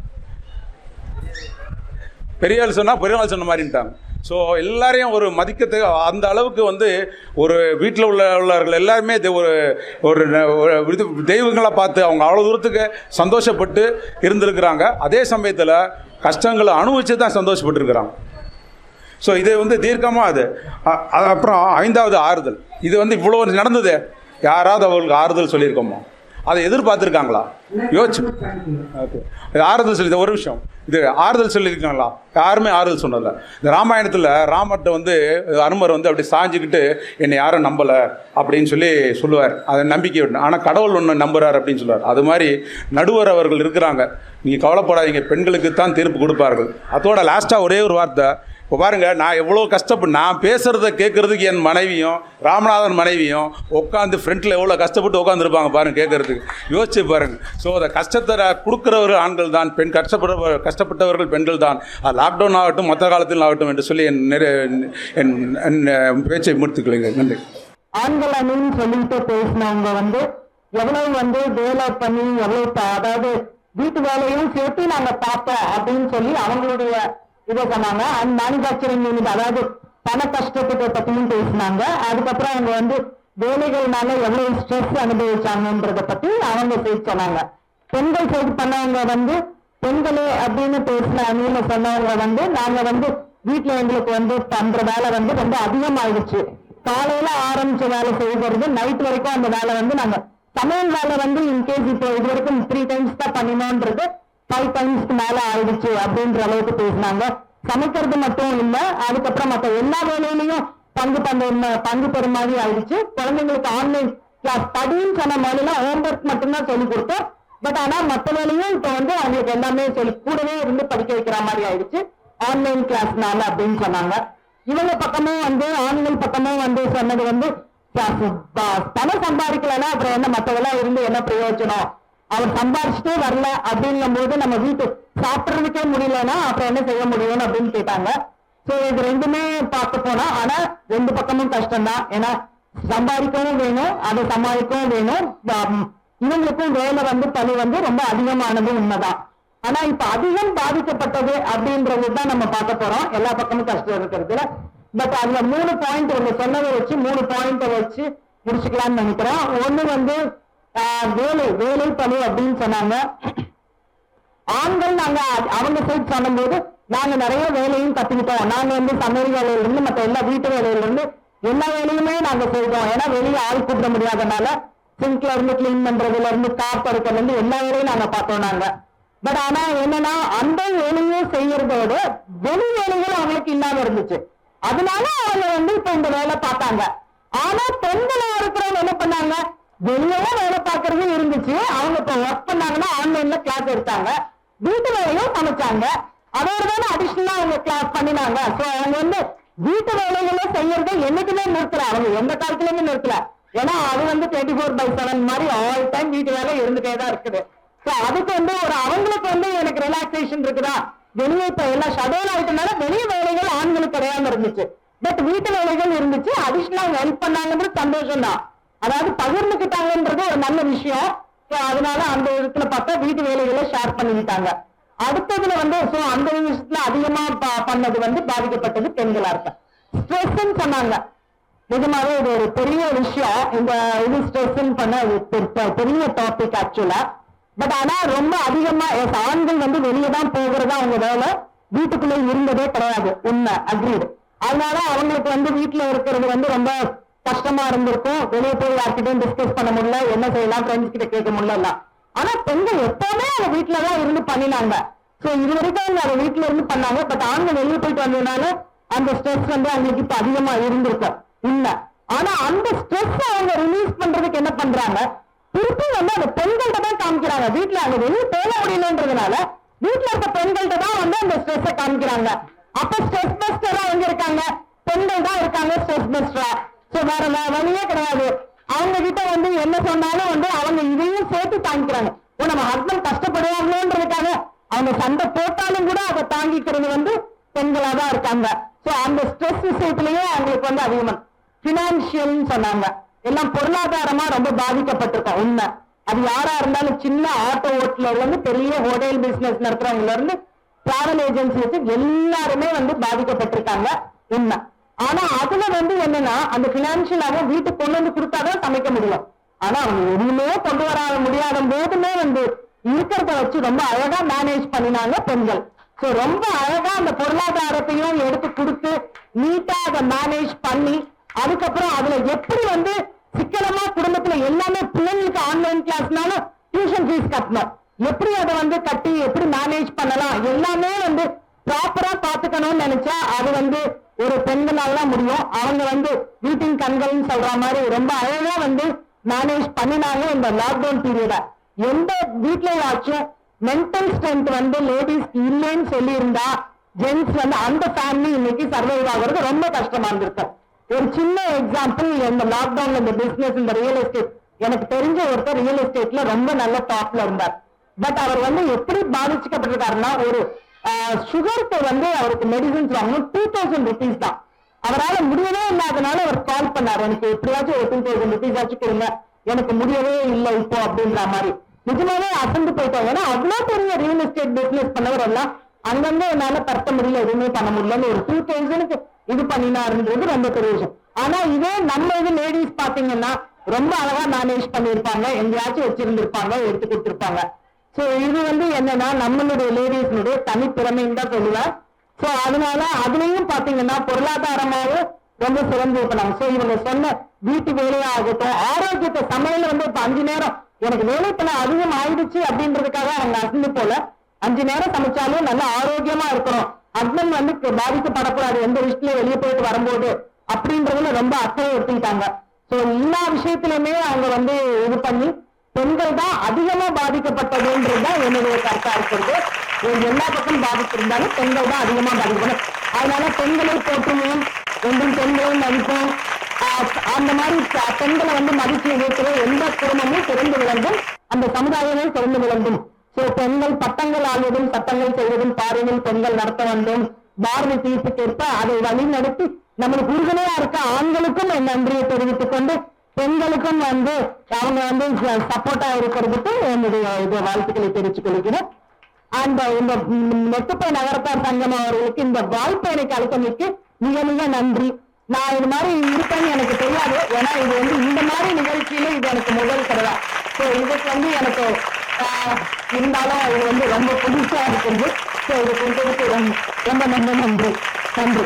பெரியாள் சொன்னால் பெரியவாள் சொன்ன மாதிரின்ட்டாங்க. ஸோ எல்லாரையும் ஒரு மதிக்கத்துக்கு அந்த அளவுக்கு வந்து ஒரு வீட்டில் உள்ளவர்கள் எல்லாருமே ஒரு தெய்வங்களை பார்த்து அவங்க அவ்வளோ தூரத்துக்கு சந்தோஷப்பட்டு இருந்திருக்கிறாங்க. அதே சமயத்தில் கஷ்டங்களை அனுபவித்து தான் சந்தோஷப்பட்டுருக்கிறாங்க. ஸோ இது வந்து தீர்க்கமாக அது. அப்புறம் 5வது ஆறுதல். இது வந்து இவ்வளோ நடந்தது, யாராவது அவங்களுக்கு ஆறுதல் சொல்லியிருக்கோமா? அதை எதிர்பார்த்துருக்காங்களா? யோசிச்சு. ஓகே, ஆறுதல் சொல்லி ஒரு விஷயம், இது ஆறுதல் சொல்லியிருக்காங்களா? யாருமே ஆறுதல் சொன்னதில்லை. இந்த ராமாயணத்தில் ராமர்கிட்ட வந்து அனுமர் வந்து அப்படி சாஞ்சிக்கிட்டு என்னை யாரும் நம்பலை அப்படின்னு சொல்லுவார். அதை நம்பிக்கை விடணும். ஆனால் கடவுள் ஒன்று நம்புறார் அப்படின்னு சொல்லுவார். அது மாதிரி நடுவர் அவர்கள் இருக்கிறாங்க. நீங்கள் கவலைப்படாதீங்க, பெண்களுக்கு தான் தீர்ப்பு கொடுப்பார்கள். அதோட லாஸ்ட்டாக ஒரே ஒரு வார்த்தை. இப்போ பாருங்கள், நான் எவ்வளோ கஷ்டப்பட்டு நான் பேசுகிறத கேட்குறதுக்கு என் மனைவியும் ராமநாதன் மனைவியும் உட்காந்து ஃப்ரண்ட்டில் எவ்வளோ கஷ்டப்பட்டு உட்காந்துருப்பாங்க பாருங்கள் கேட்குறதுக்கு. யோசிச்சு பாருங்கள். ஸோ அதை கஷ்டத்தை கொடுக்குறவர்கள் ஆண்கள் தான், கஷ்டப்பட்டவர்கள் பெண்கள் தான். அது லாக்டவுன் ஆகட்டும் மற்ற காலத்தில் ஆகட்டும் என்று சொல்லி என் பேச்சை முடித்துக்கொள்ளுங்க. நன்றி. ஆண்கள் அணின்னு சொல்லிட்டு பேசினவங்க வந்து எவ்வளவு வந்து வேலை பண்ணி எவ்வளவு, அதாவது வீட்டு வேலையும் சேர்த்து நாங்கள் பார்ப்பேன் அப்படின்னு சொல்லி அவங்களுடைய இதை சொன்னாங்க. அண்ட் மேனுஃபேக்சரிங் யூனிட், அதாவது பண கஷ்டத்தை பற்றியும் பேசினாங்க. அதுக்கப்புறம் அவங்க வந்து வேலைகள்னால எவ்வளவு ஸ்ட்ரெஸ் அனுபவிச்சாங்கன்றத பத்தி அவங்க சைடு சொன்னாங்க. பெண்கள் சைடு பண்ணவங்க வந்து பெண்களே அப்படின்னு பேசின அணியில சொன்னவங்க வந்து நாங்க வந்து வீட்டுல எங்களுக்கு வந்து பண்ற வேலை வந்து ரொம்ப அதிகமாயிடுச்சு. காலையில ஆரம்பிச்ச வேலை செய்கிறது நைட் வரைக்கும் அந்த வேலை வந்து நாங்க சமையல் வேலை வந்து இன்கேஸ் இப்போ இது வரைக்கும் 3 times தான் பண்ணினோன்றது 5 times மேல ஆயிடுச்சு அப்படின்ற அளவுக்கு பேசினாங்க. சமைக்கிறது மட்டும் இல்ல, அதுக்கப்புறம் மற்ற எல்லா வேலையிலையும் பங்கு பெறும் மாதிரி ஆயிடுச்சு. குழந்தைங்களுக்கு ஆன்லைன் கிளாஸ் படின்னு சொன்ன மாதிரிலாம் ஹோம்ஒர்க் மட்டும்தான் சொல்லி கொடுத்தோம். பட் ஆனா மற்ற வேலையும் இப்ப வந்து அவங்களுக்கு எல்லாமே சொல்லி கூடவே இருந்து படிக்க வைக்கிற மாதிரி ஆயிடுச்சு ஆன்லைன் கிளாஸ்னால அப்படின்னு சொன்னாங்க. இவங்க பக்கமும் வந்து ஆண்கள் பக்கமும் வந்து சொன்னது வந்து பணம் சம்பாதிக்கலன்னா அப்புறம் என்ன மற்றவெல்லாம் இருந்து என்ன பிரயோஜனம், அவர் சம்பாதிச்சுட்டே வரல அப்படிங்கும் போது நம்ம வீட்டு சாப்பிட்றதுக்கே முடியலன்னா அப்புறம் என்ன செய்ய முடியும்னு அப்படின்னு கேட்டாங்க. சோ இது ரெண்டுமே பார்க்க போனா ஆனா 2 பக்கமும் கஷ்டம்தான். ஏன்னா சம்பாதிக்கவும் வேணும், அதை சமாளிக்கவும் வேணும். இவங்களுக்கும் வேலை வந்து பணி வந்து ரொம்ப அதிகமானது உண்மைதான். ஆனா இப்ப அதிகம் பாதிக்கப்பட்டது அப்படின்றதுதான் நம்ம பார்க்க போறோம். எல்லா பக்கமும் கஷ்டம் இருக்கிறதுல பட் அதுல 3 பாயிண்ட் உங்க சொன்னதை வச்சு 3 பாயிண்ட வச்சு முடிச்சுக்கலாம்னு நினைக்கிறோம். ஒண்ணு வந்து வேலை பணி அப்படின்னு சொன்னாங்க. ஆண்கள் நாங்க அவங்க சைட் சொல்லும் போது நாங்க நிறைய வேலையும் கத்துக்கிட்டோம். நாங்க வந்து சமையல் வேலையில இருந்து மற்ற எல்லா வீட்டு வேலையில இருந்து எல்லா வேலையுமே நாங்க செய்தோம். ஏன்னா வெளியே ஆள் கூப்பிட முடியாதனால சிங்க்ல இருந்து கிளீன் பண்றதுல இருந்து கார் படுக்கிறதுல இருந்து எல்லா வேலையும் நாங்க பார்த்தோம் நாங்க. பட் ஆனா என்னன்னா அந்த வேலையும் செய்யறதோட வெளி வேலைகள் அவங்களுக்கு இல்லாம இருந்துச்சு. அதனால அவங்க வந்து இப்ப இந்த வேலை பார்த்தாங்க. ஆனா பெண்களா இருக்கிறவங்க என்ன பண்ணாங்க, வெளியே வேலை பார்க்கறது இருந்துச்சு. அவங்க இப்ப ஒர்க் பண்ணாங்கன்னா ஆன்லைன்ல கிளாஸ் எடுத்தாங்க, வீட்டு வேலையும் சமைச்சாங்க, அதோட தானே அடிஷனலா அவங்க கிளாஸ் பண்ணினாங்க. சோ அவங்க வந்து வீட்டு வேலைகளை செய்யறதை என்னைக்குமே நிறுத்தல, அவங்க எந்த காலத்துலயுமே நிறுத்தல. ஏன்னா அது வந்து 24/7 மாதிரி ஆல் டைம் வீட்டு வேலை இருந்துட்டே தான் இருக்குது. சோ அதுக்கு வந்து ஒரு அவங்களுக்கு வந்து எனக்கு ரிலாக்ஸேஷன் இருக்குதா, வெளியே இப்ப எல்லாம் ஷடோல் ஆயிட்டனால வெளிய வேலைகள் ஆண்களுக்கு கிடையாம இருந்துச்சு, பட் வீட்டு வேலைகள் இருந்துச்சு. அடிஷனலா ஹெல்ப் பண்ணாங்கன்றது சந்தோஷம் தான், அதாவது பகிர்ந்துக்கிட்டாங்கன்றது ஒரு நல்ல விஷயம். அதனால அந்த விதத்துல பார்த்தா வீட்டு வேலைகளை ஷேர் பண்ணிக்கிட்டாங்க. அடுத்ததுல வந்து அந்த விஷயத்துல அதிகமா பண்ணது வந்து பாதிக்கப்பட்டது பெண்களா இருக்க. ஸ்ட்ரெஸ் சொன்னாங்க. நிஜமாவே இது ஒரு பெரிய விஷயம். இந்த இது ஸ்ட்ரெஸ் பண்ண பெரிய டாபிக் ஆக்சுவலா. பட் ஆனா ரொம்ப அதிகமா ஆண்கள் வந்து வெளியே தான் போகிறதா அவங்க வேலை, வீட்டுக்குள்ளே இருந்ததே கிடையாது. உண்மை, அக்ரீடு. அதனால அவங்களுக்கு வந்து வீட்டுல இருக்கிறது வந்து ரொம்ப கஷ்டமா இருந்திருக்கும். வெளியே போய் யார்கிட்டையும் டிஸ்கஸ் பண்ண முடியல, என்ன செய்யலாம் ஃப்ரெண்ட்ஸ் கிட்ட கேட்க முடியல. ஆனா பெண்கள் எப்பவுமே அவங்க வீட்டுலதான் இருந்து பண்ணினாங்க. சோ இது வரைக்கும் அவங்க அதை வீட்டுல இருந்து பண்ணாங்க. பட் ஆண்கள் வெளியே போயிட்டு வந்ததுனால அந்த ஸ்ட்ரெஸ் வந்து அவங்களுக்கு இப்ப அதிகமா இருந்திருக்கும் உண்மை. ஆனா அந்த ஸ்ட்ரெஸ் அவங்க ரிலீஸ் பண்றதுக்கு என்ன பண்றாங்க, திருப்பி வந்து அந்த பெண்கள்கிட்ட தான் காமிக்கிறாங்க. வீட்டுல அவங்க வெளியே போக முடியலன்றதுனால வீட்டுல இருக்க பெண்கள்கிட்ட தான் வந்து அந்த ஸ்ட்ரெஸ் காமிக்கிறாங்க. அப்ப ஸ்ட்ரெஸ் பஸ்டரா எங்க இருக்காங்க, பெண்கள் தான் இருக்காங்க ஸ்ட்ரெஸ் பஸ்டரா. சோ வேற வழியே கிடையாது. அவங்க கிட்ட வந்து என்ன சொன்னாலும் வந்து அவங்க இதையும் சேர்த்து தாங்கிக்கிறாங்க. நம்ம ஹஸ்பண்ட் கஷ்டப்படுவாங்களோன்றதுக்காக அவங்க சண்டை போட்டாலும் கூட அதை தாங்கிக்கிறது வந்து பெண்களா தான் இருக்காங்க. சோ அந்த ஸ்ட்ரெஸ் விஷயத்திலேயே அவங்களுக்கு வந்து அதிகமா பினான்சியல் சொன்னாங்க. எல்லாம் பொருளாதாரமா ரொம்ப பாதிக்கப்பட்டிருக்கோம் உண்மை. அது யாரா இருந்தாலும் சின்ன ஆட்டோ ஓட்டுல இருந்து பெரிய ஹோட்டல் பிசினஸ் நடத்துறவங்கள இருந்து டிராவல் ஏஜென்சி எல்லாருமே வந்து பாதிக்கப்பட்டிருக்காங்க உண்மை. ஆனா அதுல வந்து என்னன்னா அந்த பினான்சியலாக வீட்டுக்கு கொண்டு வந்து கொடுத்தாதான் சமைக்க முடியும். ஆனா அவங்க எதுவுமே கொண்டு வர முடியாத போதுமே வந்து இருக்கிறத வச்சு ரொம்ப அழகா மேனேஜ் பண்ணினாங்க பெண்கள். சோ ரொம்ப அழகா அந்த பொருளாதாரத்தையும் எடுத்து கொடுத்து நீட்டா அதை மேனேஜ் பண்ணி அதுக்கப்புறம் அதுல எப்படி வந்து சிக்கனமா குடும்பத்துல எல்லாமே பிள்ளைங்களுக்கு ஆன்லைன் கிளாஸ்னாலும் டியூஷன் ஃபீஸ் கட்டணும், எப்படி அதை வந்து கட்டி எப்படி மேனேஜ் பண்ணலாம் எல்லாமே வந்து ப்ராப்பரா பாத்துக்கணும்னு நினைச்சா அது வந்து ஒரு பெண்களால முடியும். அவங்க வந்து வீட்டின் கண்கள்னு சொல்ற மாதிரி ரொம்ப அழகா வந்து மேனேஜ் பண்ணினாங்க இந்த லாக்டவுன் பீரியட. எந்த வீட்லயாச்சும் மென்டல் ஸ்ட்ரென்த் வந்து லேடிஸ் இல்லைன்னு சொல்லி இருந்தா ஜென்ஸ் வந்து அந்த ஃபேமிலி இன்னைக்கு சர்வைவ் ஆகுறது ரொம்ப கஷ்டமா இருந்திருக்கும். ஒரு சின்ன எக்ஸாம்பிள், இந்த லாக்டவுன்ல இந்த பிசினஸ் இந்த ரியல் எஸ்டேட், எனக்கு தெரிஞ்ச ஒருத்தர் ரியல் எஸ்டேட்ல ரொம்ப நல்ல டாப்ல இருந்தார். பட் அவர் வந்து எப்படி பாதிச்சுக்கப்பட்டிருக்காருன்னா ஒரு சுகருக்கு வந்து அவருக்கு மெடிசன்ஸ் வாங்கணும் 2000 rupees தான். அவரால் முடியவே இல்லாதனால அவர் கால் பண்ணாரு, எனக்கு எப்படியாச்சும் ஒரு 2000 rupees ஆச்சும் கொடுங்க, எனக்கு முடியவே இல்லை இப்போ அப்படின்ற மாதிரி. நிஜமாவே அசந்து போயிட்டாங்க. ஏன்னா அவ்வளவு பெரிய ரியல் எஸ்டேட் பிசினஸ் பண்ணவர் எல்லாம் அங்கங்க என்னால பத்த முடியல, எதுவுமே பண்ண முடியலன்னு ஒரு 2000க்கு இது பண்ணினாருன்றது ரொம்ப பெரிய விஷயம். ஆனா இதே நம்ம இது லேடிஸ் பாத்தீங்கன்னா ரொம்ப அழகா மேனேஜ் பண்ணிருப்பாங்க, எங்கேயாச்சும் வச்சிருந்திருப்பாங்க, எடுத்து கொடுத்திருப்பாங்க. சோ இது என்னன்னா நம்மளுடைய லேடிஸ்னுடைய தனித்திறமைன்னு தான் சொல்லுவேன். சோ அதனால அதுலயும் பாத்தீங்கன்னா பொருளாதாரமாவும் ரொம்ப சிறந்து இருப்பாங்க. சோ இவங்க சொன்ன வீட்டு வேலையாகட்டும், ஆரோக்கியத்தை சமையல இப்ப 5 நேரம் எனக்கு வேலைப்பல அதிகம் ஆயிடுச்சு அப்படின்றதுக்காக அவங்க அசந்து போல 5 நேரம் சமைச்சாலும் நல்ல ஆரோக்கியமா இருக்கணும், ஹஸ்பண்ட் பாதிக்கப்படக்கூடாது எந்த விஷயத்துல வெளியே போயிட்டு வரும்போது அப்படின்றதுல ரொம்ப அக்கறை எடுத்துக்கிட்டாங்க. சோ எல்லா விஷயத்திலுமே அவங்க இது பண்ணி பெண்கள் தான் அதிகமா பாதிக்கப்பட்டதுன்றதுதான் என்னுடைய கருத்தா இருக்கிறது. எல்லா பக்கம் பாதித்திருந்தாலும் பெண்கள் தான் அதிகமா பாதிக்கப்படும். அதனால பெண்களை போற்றுவோம், என்றும் பெண்களை மதிப்போம். அந்த மாதிரி பெண்களை மதிச்சு இருக்கிற எந்த குடும்பமும் சிறந்து விளங்கும், அந்த சமுதாயமே சிறந்து விளங்கும். சோ பெண்கள் பட்டங்கள் ஆள்வதும் சட்டங்கள் செய்வதும் பாரினில் பெண்கள் நடத்த வேண்டும். பாரதி தீர்ப்புக்கேற்ப அதை வழி நடத்தி நம்மளுக்கு உறுதுணையா இருக்க ஆண்களுக்கும் என் நன்றியை தெரிவித்துக் கொண்டு பெண்களுக்கும் அவங்க சப்போர்ட்டா இருக்கிறதுக்கு என்னுடைய வாழ்த்துக்களை தெரிவித்துக் கொள்கிறேன். அந்த இந்த நெக்குப்பை நகரத்தார் சங்கம் அவர்களுக்கு இந்த வாய்ப்பை எனக்கு அளித்தமைக்கு மிக மிக நன்றி. நான் இது மாதிரி இருப்பேன்னு எனக்கு தெரியாது, ஏன்னா இது இந்த மாதிரி நிகழ்ச்சியில இது எனக்கு முதல் கிடையாது. ஸோ இதுக்கு எனக்கு இருந்தாலும் இது ரொம்ப புதுசா இருக்குது. ஸோ இது கொடுத்ததுக்கு ரொம்ப ரொம்ப நன்றி நன்றி நன்றி.